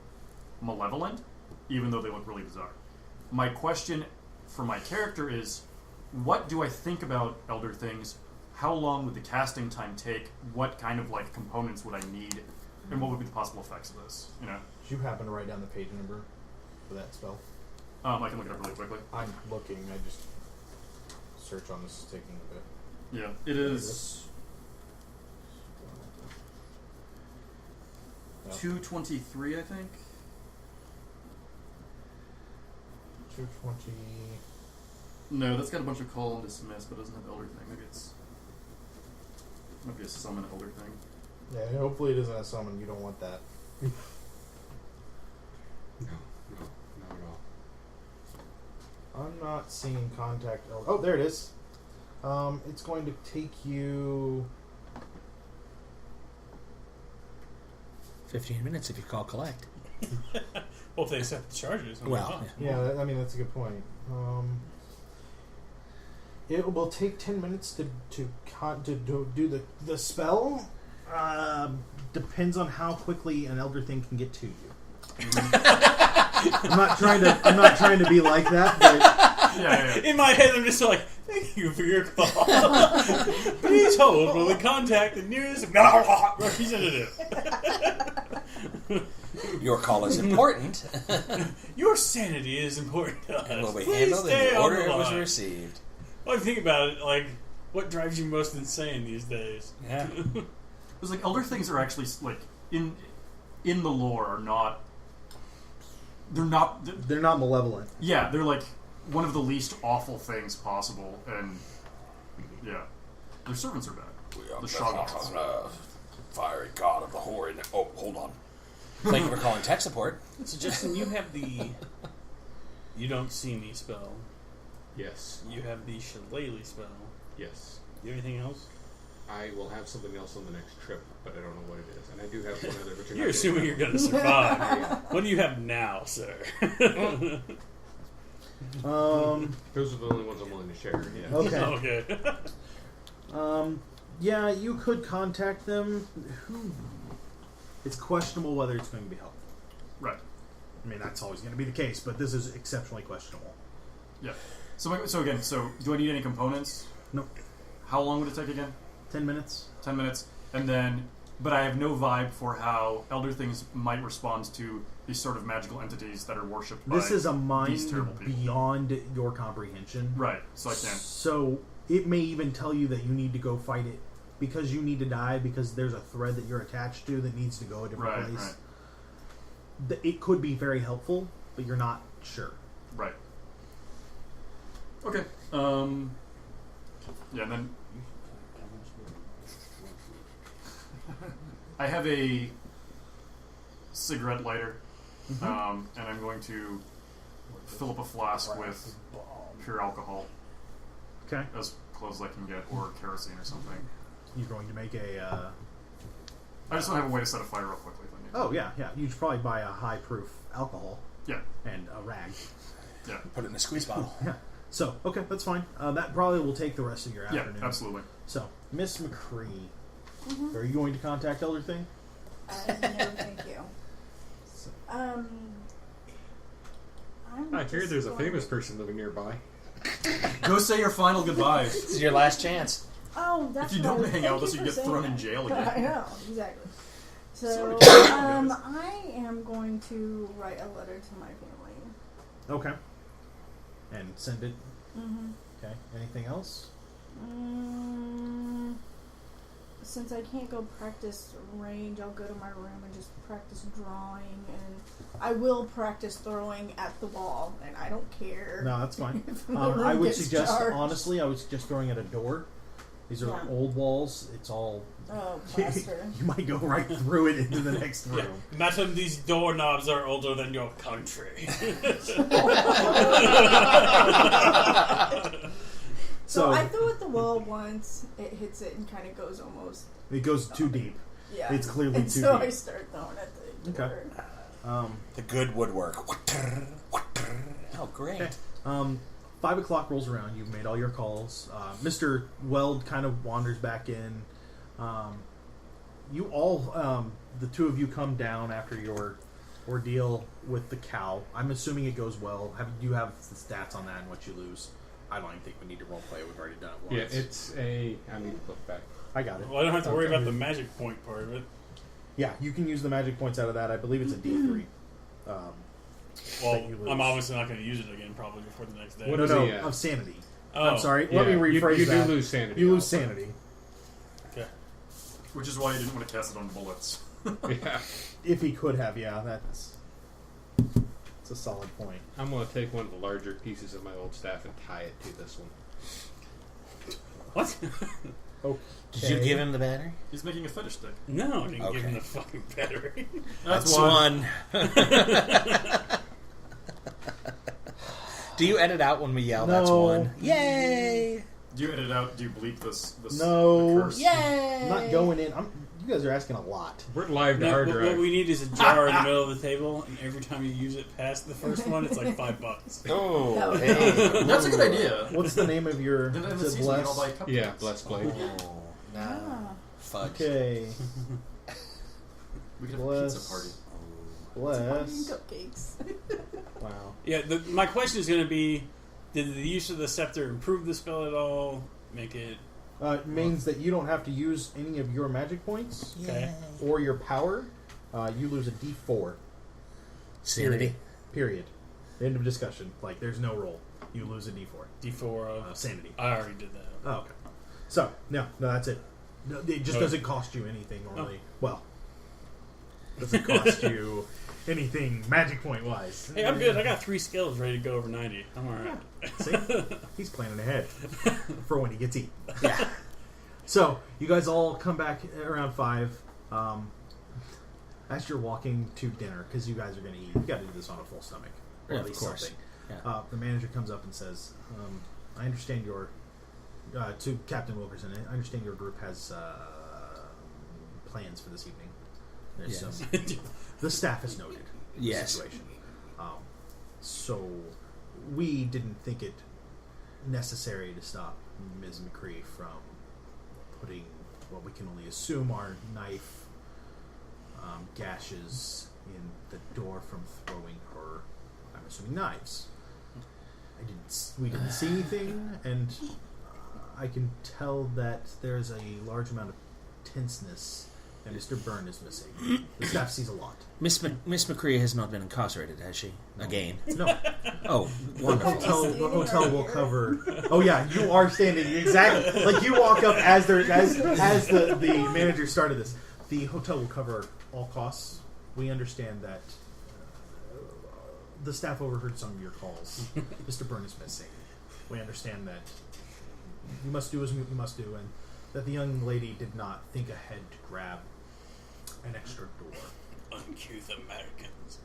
malevolent, even though they look really bizarre. My question for my character is, what do I think about Elder Things? How long would the casting time take? What kind of components would I need? And what would be the possible effects of this? You know? Did you happen to write down the page number for that spell? I can look it up really quickly. I'm looking. I just search on this is taking a bit. Yeah, it is 223, I think. 220. No, that's got a bunch of call and dismiss, but it doesn't have Elder Thing. Maybe might be a summon Elder Thing. Yeah, hopefully it isn't a summon. You don't want that. No, not at all. I'm not seeing contact Elder. Oh, there it is. It's going to take you 15 minutes if you call collect. Well, if they accept the charges. Well, yeah, I mean that's a good point. It will take 10 minutes to do the spell. Depends on how quickly an Elder Thing can get to you. I'm not trying to be like that, but Yeah. In my head, I'm just like, thank you for your call. Please hold while we contact the news representative. Your call is important. Your sanity is important to us. And will be Please handled in stay the on order the it was line. received. Well, I think about it, what drives you most insane these days? Yeah. It's like Elder Things are actually in the lore are not. They're not malevolent. Yeah, they're one of the least awful things possible, and yeah, their servants are bad. We are The Shoggles. fiery god of the horde. Oh, hold on. Thank you for calling tech support. So, Justin, you have the You don't see me spell. Yes. You have the shillelagh spell. Yes. Do you have anything else? I will have something else on the next trip, but I don't know what it is. And I do have one other. But You're assuming you're going to survive. What do you have now, sir? Those are the only ones I'm willing to share. Yeah. Okay. Okay. Yeah, you could contact them. It's questionable whether it's going to be helpful. Right. I mean, that's always going to be the case, but this is exceptionally questionable. Yeah. So again, do I need any components? Nope. How long would it take again? 10 minutes. 10 minutes. And then, but I have no vibe for how elder things might respond to these sort of magical entities that are worshipped by This is a these mind terrible people. beyond your comprehension. Right. So I can't. So it may even tell you that you need to go fight it because you need to die because there's a thread that you're attached to that needs to go a different place. Right. It could be very helpful, but you're not sure. Right. Okay. Yeah, and then I have a cigarette lighter, and I'm going to fill up a flask with pure alcohol. Okay. As close as I can get, or kerosene or something. You're going to make a... I just want to have a way to set a fire real quickly. If I need to. Oh, yeah. You should probably buy a high-proof alcohol. Yeah. And a rag. Yeah. Put it in a squeeze bottle. Yeah. So, okay, that's fine. That probably will take the rest of your afternoon. Yeah, absolutely. So, Miss McCrea, are you going to contact Elder Thing? No, thank you. I hear there's a famous person living nearby. Go say your final goodbyes. This is your last chance. Oh, that's If you what I don't was- hang out thank with us, you get for thrown saying in that. jail again. I know, exactly. So, Sorry. I am going to write a letter to my family. Okay. And send it. Mm-hmm. Okay. Anything else? Since I can't go practice range, I'll go to my room and just practice drawing, and I will practice throwing at the wall, and I don't care. No, that's fine. if the I room would gets suggest, charged. honestly, I would suggest throwing at a door. These are Yeah. old walls. It's all... Oh, plaster. You might go right through it into the next room. Yeah. Imagine these doorknobs are older than your country. So I throw at the wall once, it hits it and kind of goes almost... It goes too deep. Yeah. It's clearly and too so deep. I start throwing at the door. Okay. The good woodwork. Oh, great. Okay. 5 o'clock rolls around. You've made all your calls. Mr. Weld kind of wanders back in. You all, the two of you come down after your ordeal with the cow. I'm assuming it goes well. Do you have the stats on that and what you lose? I don't even think we need to roleplay. We've already done it once. Yeah, it's a... I need to look back. I got it. Well, I don't have to worry about the magic point part of it. Yeah, you can use the magic points out of that. I believe it's a D3. Well, that you lose. I'm obviously not going to use it again probably before the next day. What No, is no, the, of sanity. Oh. I'm sorry. Yeah, Let me rephrase you that. do lose sanity. You lose also. sanity. Okay. Which is why you didn't want to cast it on bullets. Yeah. If he could have, yeah, that's a solid point. I'm going to take one of the larger pieces of my old staff and tie it to this one. What? Okay. Did you give him the battery? He's making a fetish stick. No, I didn't give Okay. him the fucking battery. That's one. Do you edit out when we yell? No. That's one. Yay! Do you edit out? Do you bleep this? No. The curse? Yay! I'm not going in. You guys are asking a lot. We're live to No, hard what drive. we need is a jar in the middle of the table, and every time you use it past the first one, it's like $5. Oh, That was hey. That's a good idea. What's the name of your? Then in the is it season, we can Bless? all buy cupcakes. Yeah, Bless Blade. Oh, nah. Fudge. Okay. We could have a Bless. pizza party. Bless. Cupcakes. Wow. Yeah, my question is going to be, did the use of the scepter improve the spell at all? Make it... It means that you don't have to use any of your magic points Okay. or your power. You lose a D4. Sanity. Period. End of discussion. Like, there's no roll. You lose a D4. D4 of... Sanity. I already did that. Oh, okay. So, no, that's it. No, it just Okay. doesn't cost you anything normally. Well, doesn't cost you anything magic point wise. Hey, I'm good. I got 3 skills ready to go over 90. I'm alright. See? He's planning ahead for when he gets eaten. Yeah. So, you guys all come back around 5. As you're walking to dinner, because you guys are going to eat, you got to do this on a full stomach. Or Yeah, at of least course. something. Yeah. The manager comes up and says, I understand your... to Captain Wilkerson, I understand your group has plans for this evening. There's some... The staff has noted the situation. So we didn't think it necessary to stop Ms. McCrea from putting what we can only assume are knife gashes in the door from throwing her, I'm assuming, knives. We didn't see anything, and I can tell that there's a large amount of tenseness, and Mr. Byrne is missing. The staff sees a lot. Miss McCrea has not been incarcerated, has she? Again? No. Oh, The wonderful. hotel will cover. Oh yeah, you are standing exactly like you walk up as the manager started this. The hotel will cover all costs. We understand that the staff overheard some of your calls. Mr. Byrne is missing. We understand that you must do as you must do, and that the young lady did not think ahead to grab an extra door. Uncouth Americans.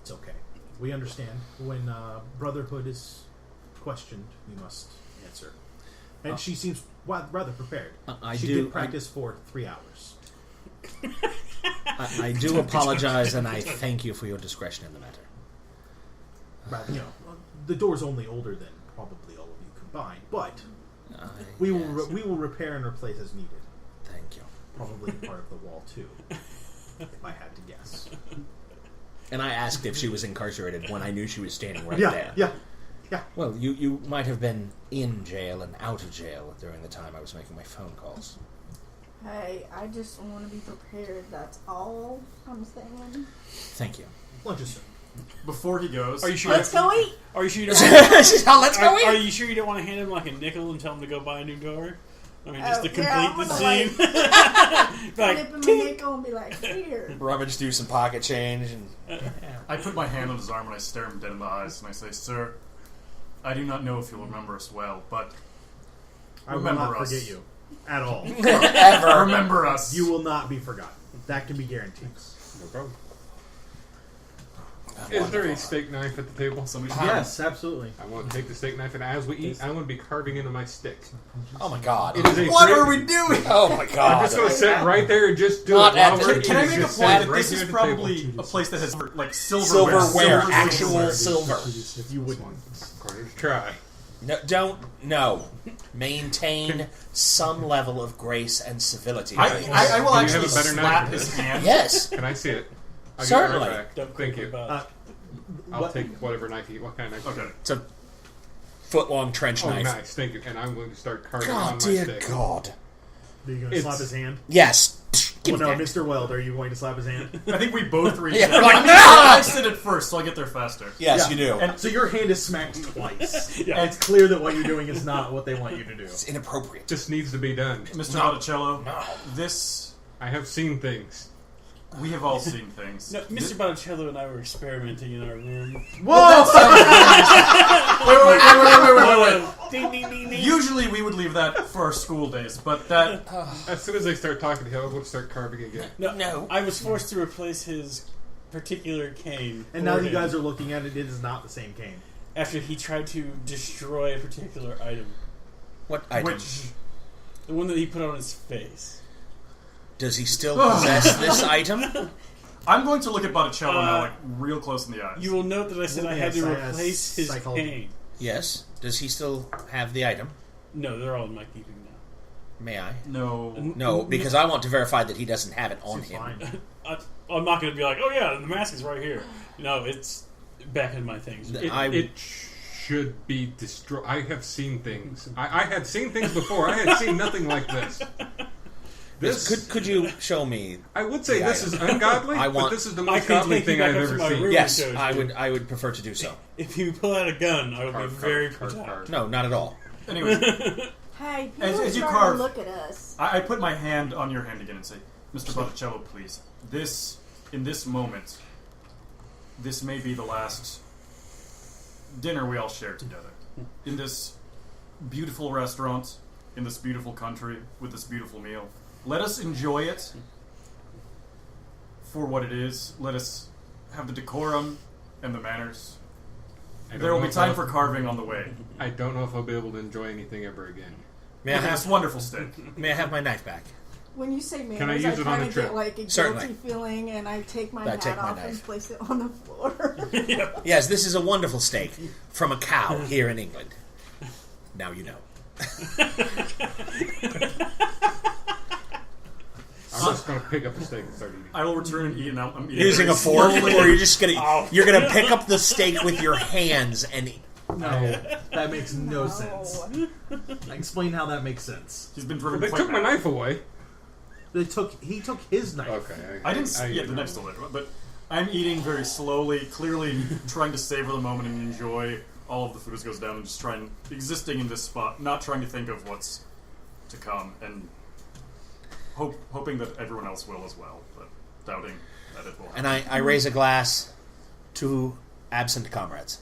It's okay. We understand. When Brotherhood is questioned, you must answer. And she seems rather prepared. She did practice for 3 hours. I do apologize, and I thank you for your discretion in the matter. But, the door's only older than probably all of you combined, but we will repair and replace as needed. Thank you. Probably part of the wall too, if I had to guess. And I asked if she was incarcerated when I knew she was standing right there. Yeah. Well, you might have been in jail and out of jail during the time I was making my phone calls. Hey, I just want to be prepared. That's all I'm saying. Thank you. Lunch is soon. Before he goes, Are you sure? Let's go eat. Are you sure you don't? Let's go eat. Are you sure you don't want to hand him like a nickel and tell him to go buy a new door? I mean, just to complete I'm the gonna, scene. Flip him a nickel and be like, here. Rummage through some pocket change and I put my hand on his arm and I stare him dead in the eyes and I say, "Sir, I do not know if you'll remember us well, but I will not forget you at all. ever. Remember us. You will not be forgotten. That can be guaranteed. No problem. Is there a steak knife at the table? Yes, absolutely. I want to take the steak knife, and as we eat, I want to be carving into my stick. Oh my god. It is a What great- are we doing? Oh my god. I'm just going to sit right there and just do Not it while at we're the- eating. Can I make a Just point sit that right this here is at the table. probably a place that has like silverware, Silverware, silver actual silverware. silver. You wouldn't. According to try. No. Maintain some level of grace and civility. I will Do you have actually a better slap knife for his this? hand. Yes. Can I see it? I'll Certainly. Give it right back. Thank you. I'll take whatever knife you... What kind of knife? Okay. It's a foot-long trench Oh, knife. nice. Thank you. And I'm going to start carving on my God, dear stick. God. Are you going to slap his hand? Yes. Give Well, me no, that. Mr. Weld, are you going to slap his hand? I think we both reach Yeah, out. we're like, I "No!" said it first, so I get there faster. Yes, Yeah. you do. And so your hand is smacked twice. Yeah. And it's clear that what you're doing is not what they want you to do. It's inappropriate. Just needs to be done. Mr. Botticello, No. this I have seen things. we have all seen things. No, Mr. Botticello and I were experimenting in our room. Whoa! Wait. Ding, ding, ding, ding. Usually we would leave that for our school days, but that As soon as they start talking to him, I'm going to start carving again. No. I was forced to replace his particular cane. And now for you him guys are looking at it, it is not the same cane. after he tried to destroy a particular item. What item? which The one that he put on his face. Does he still possess this item? I'm going to look at Botticello now, like real close in the eyes. You will note that I said I had to replace his psychology. cane. Yes. Does he still have the item? No, they're all in my keeping now. May I? No. No, because I want to verify that he doesn't have it on Seems him. fine. I'm not going to be like, oh yeah, the mask is right here. No, it's back in my things. It should be destroyed. I have seen things. I had seen things before. I had seen nothing like this. This Could you show me? I would say the this item? is ungodly, I but want- this is the I most can godly take you thing back I've up to ever my seen. room. Yes, shows I you. would prefer to do so. If you pull out a gun, I will be very Carve. protected. No, not at all. Anyway, Hey, people As are you starting carve- to look at us. I put my hand on your hand again and say, Mr. Botticello, please. In this moment, this may be the last dinner we all share together. In this beautiful restaurant, in this beautiful country, with this beautiful meal. Let us enjoy it for what it is. Let us have the decorum and the manners There will be time for carving on the way. I don't know if I'll be able to enjoy anything ever again. May I Look at have this wonderful steak. May I have my knife back? When you say Can I manners, use it on kind the of trip? get like a Certainly. guilty feeling, and I take my I hat take my off knife. and place it on the floor. Yes, this is a wonderful steak from a cow here in England. Now you know. I'm just going to pick up the steak and start eating. I will return and eat. And I'm eating Using very a fork, slowly. or you're just gonna you're gonna pick up the steak with your hands and eat. No, that makes no sense. Explain how that makes sense. He's been driven They quite took my mad. knife away. He took his knife. Okay. I didn't. The knife's still there, but I'm eating very slowly, clearly trying to savor the moment and enjoy all of the food as it goes down, and just existing in this spot, not trying to think of what's to come, and hoping that everyone else will as well, but doubting that it will happen. And I raise a glass to absent comrades.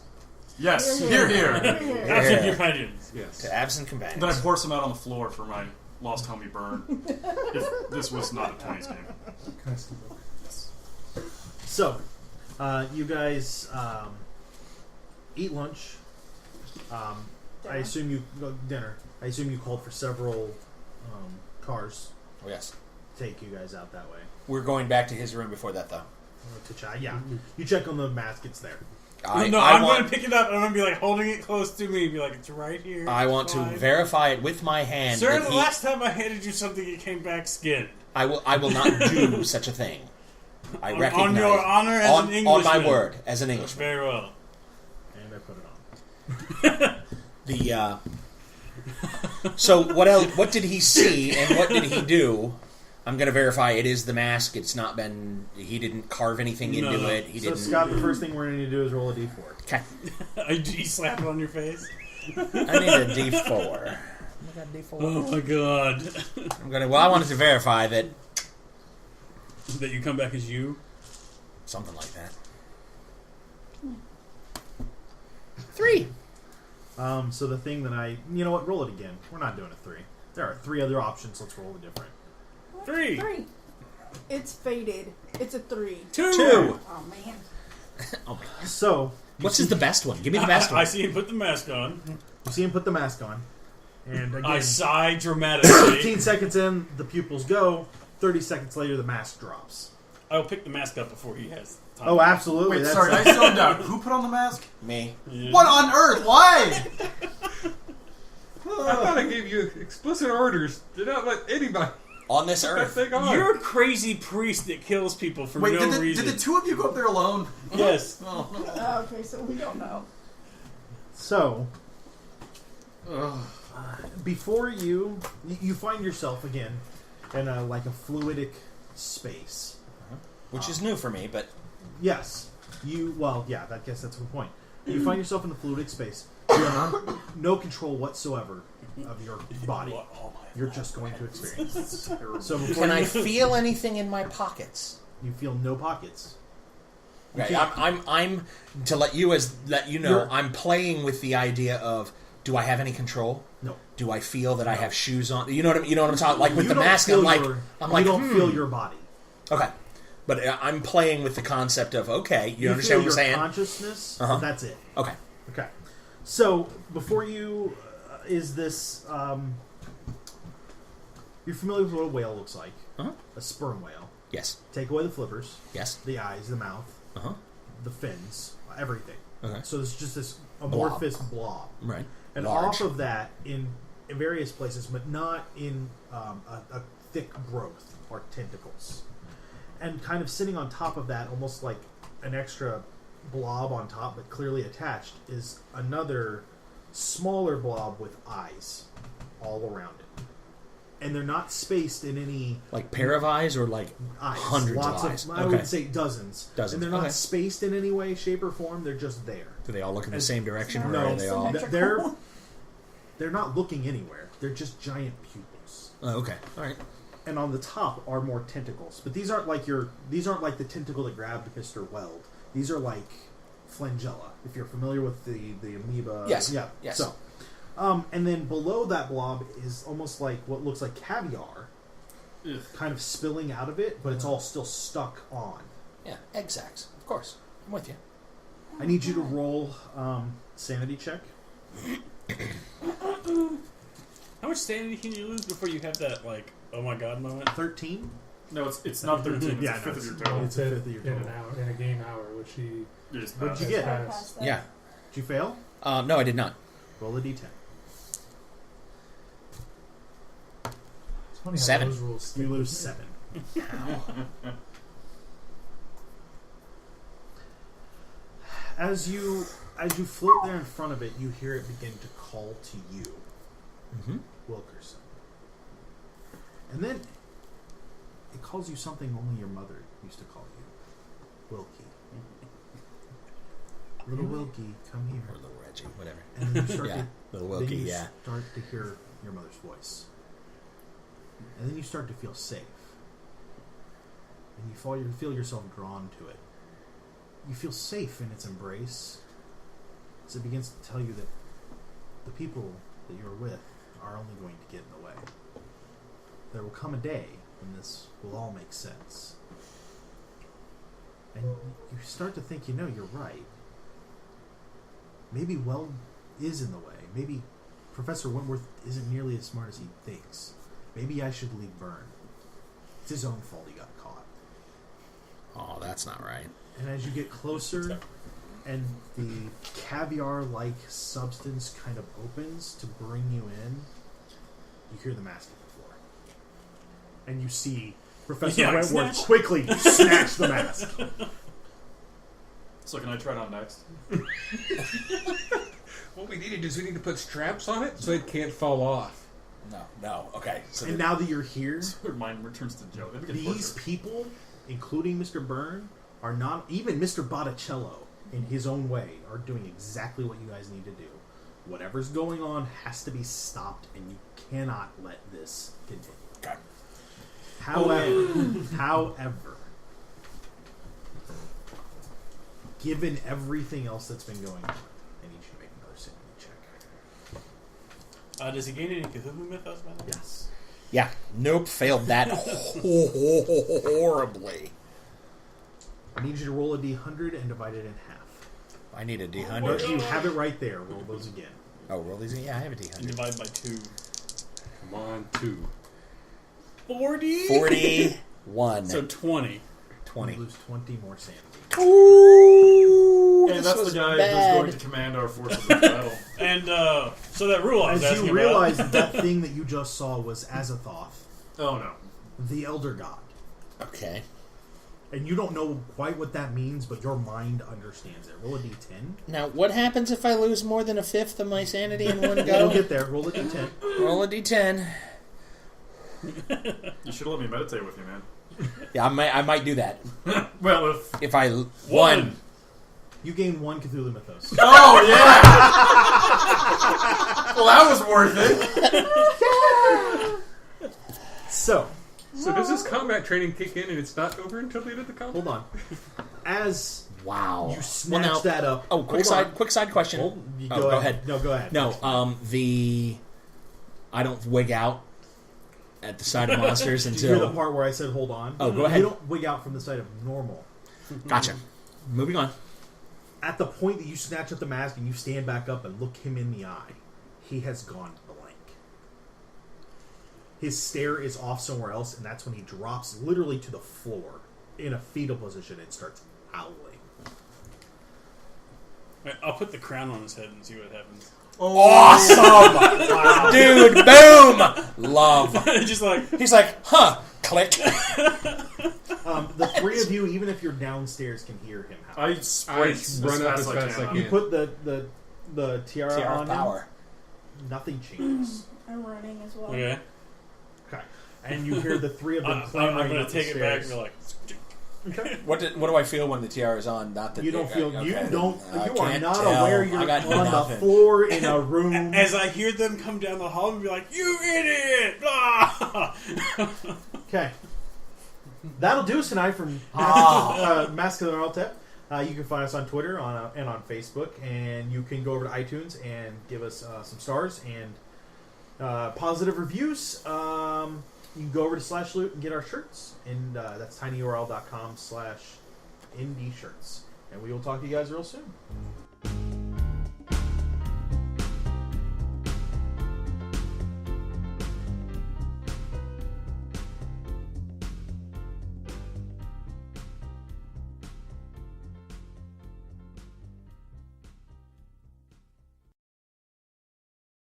Yes, here. Absent companions. Yes. To absent companions. Then I pour some out on the floor for my lost homie Byrne. If this was not a 20s game. So, you guys eat lunch. I assume you dinner. I assume you called for several cars Oh, yes. to take you guys out that way. We're going back to his room before that, though. To chat. Yeah, you check on the mask. It's there. I'm going to pick it up and I'm going to be like holding it close to me and be like, it's right here. I want to verify it with my hand. Sir, that the last time I handed you something, it came back skinned. I will not do such a thing. I recognize on your honor as an Englishman. on my word as an Englishman. Very well. And I put it on. So what else? What did he see and what did he do? I'm going to verify it is the mask. It's not been. He didn't carve anything into it. He So didn't. Scott, the first thing we're going to do is roll a d4. Okay. You slap it on your face? I need a D4. I got a D4. Oh my god. I'm gonna. Well, I wanted to verify that That you come back as you? something like that. 3. So the thing that you know what? Roll it again. We're not doing a 3. There are 3 other options. Let's roll a different. 3. 3. It's faded. It's a 3. 2. Oh man. Oh my God. So Which is the best one? Give me the best I one. see him put the mask on. you see him put the mask on, and I again, sigh dramatically. 15 seconds in, the pupils go. 30 seconds later, the mask drops. I'll pick the mask up before he has time. Oh, absolutely. Wait, That's sorry, I still doubt. Who put on the mask? Me. Yeah. What on earth? Why? I thought I gave you explicit orders to not let anybody On this that earth. thing on. You're a crazy priest that kills people for Wait, no did reason. the two of you go up there alone? Yes. Oh, no. Okay, so we don't know. So, before you find yourself again in a fluidic space. Which is new for me, but Yes, I guess that's the point. You find yourself in a fluidic space. You have no control whatsoever of your body. You're just going to experience it. So before can I you feel anything in my pockets? feel no pockets. Okay, I'm to let you know. You're- I'm playing with the idea of: do I have any control? No. Do I feel that I have shoes on? You know what I'm talking. Like with You the don't mask, feel I'm like, you don't feel your body. Okay, but I'm playing with the concept of okay. You feel understand what I'm your saying? Consciousness. Uh-huh. That's it. Okay. Okay. So before you is this. You're familiar with what a whale looks like? Uh-huh. A sperm whale. Yes. Take away the flippers, Yes. the eyes, the mouth, Uh-huh. the fins, everything. Okay. So there's just this amorphous blob. Right. And Large. off of that, in various places, but not in a thick growth or tentacles. And kind of sitting on top of that, almost like an extra blob on top, but clearly attached, is another smaller blob with eyes all around it. And they're not spaced in any Like pair of eyes or like eyes. hundreds Lots of eyes. I would say dozens. Dozens. And they're not Okay. spaced in any way, shape, or form. They're just there. Do they all look in the same direction, or No, are they all? they're not looking anywhere. They're just giant pupils. Oh, okay. All right. And on the top are more tentacles. But these aren't like the tentacle that grabbed Mr. Weld. These are like flagella. If you're familiar with the amoeba. Yes. Yeah. Yes. So, and then below that blob is almost like what looks like caviar, kind of spilling out of it, but it's all still stuck on. Yeah. Egg sacs. Of course. I'm with you. I need you to roll sanity check. How much sanity can you lose before you have that, like, oh my god moment? 13? No, it's not 13. It's a fifth of your total. It's a fifth of your in total. an hour, in a game hour, which he You just What'd you passed. get? passed. Yeah. Did you fail? No, I did not. Roll a d10. It's funny how 7. those rules stick You with lose me. 7. As you float there in front of it, you hear it begin to call to you, Wilkerson. And then it calls you something only your mother used to call you, Wilkie. Little Wilkie, come here. Or little Reggie, whatever. And then you start Yeah, to, little then Wilkie, you yeah. start to hear your mother's voice. And then you start to feel safe. And you feel yourself drawn to it. You feel safe in its embrace. As it begins to tell you that the people that you're with are only going to get in the way. There will come a day when this will all make sense. And you start to think, you're right. Maybe Weld is in the way. Maybe Professor Wentworth isn't nearly as smart as he thinks. Maybe I should leave Byrne. It's his own fault he got caught. Oh, that's not right. And as you get closer, and the caviar-like substance kind of opens to bring you in, you hear the mask hit the floor. And you see Professor Wentworth quickly snatch the mask. So can I try it on next? What we need to put straps on it so it can't fall off. No. Okay. So And now that you're here, Mine returns to Joe. these people, including Mr. Byrne, are not, even Mr. Botticello, in his own way, are doing exactly what you guys need to do. Whatever's going on has to be stopped, and you cannot let this continue. Okay. However, given everything else that's been going on, I need you to make another sanity check. Does he gain any Cthulhu mythos by the way? Yes. Yeah. Nope. Failed that horribly. I need you to roll a d100 and divide it in half. I need a No, D100. you have it right there. Roll those again. Oh, roll these again? Yeah, I have a And D100. divide by 2. Come on, 2. 40? 41. So 20. 20. You lose 20 more sanity. Ooh, And this that's the was guy bad. who's going to command our forces in battle. And, so that rule I was As asking you realize about. that thing that you just saw was Azathoth, Oh no. the Elder God. Okay. And you don't know quite what that means, but your mind understands it. Roll a d10. Now, what happens if I lose more than a fifth of my sanity in one We'll go? get there. Roll a d10. Roll a D10. You should let me meditate with you, man. Yeah, I might do that. Well, If I... One. You gain 1 Cthulhu Mythos. Oh yeah. Well, that was worth it. So does this combat training kick in and it's not over until the end of the combat? hold on. As Wow. you snatch that up. Oh, quick side question. You Oh, go go ahead. ahead. No, go ahead. No, I don't wig out at the sight of monsters Did you hear the until... part where I said hold on? Oh, go ahead. You don't wig out from the sight of normal. Gotcha. Moving on. At the point that you snatch up the mask and you stand back up and look him in the eye, he has gone blank. His stare is off somewhere else, and that's when he drops literally to the floor in a fetal position and starts howling. I'll put the crown on his head and see what happens. Awesome! Wow. Dude, boom! Love. Just like... He's like, huh, click. The three of you, even if you're downstairs, can hear him howl. I sprint run up as fast as I can. You put the tiara Tiara on of power. him, nothing changes. I'm running as well. Okay. Okay. And you hear the three of them I'm clamoring going up to the take it back and stairs. be like... What do I feel when the tiara is on? Not that You don't feel. okay. You don't. I You are can't not tell. aware you're I got on nothing. the floor in a room. As I hear them come down the hall and be like, "You idiot!" Blah! Okay. That'll do us tonight from Masculine Altep. You can find us on Twitter and on Facebook, and you can go over to iTunes and give us some stars and positive reviews. You can go over to /loot and get our shirts, and that's tinyurl.com/indshirts. And we will talk to you guys real soon.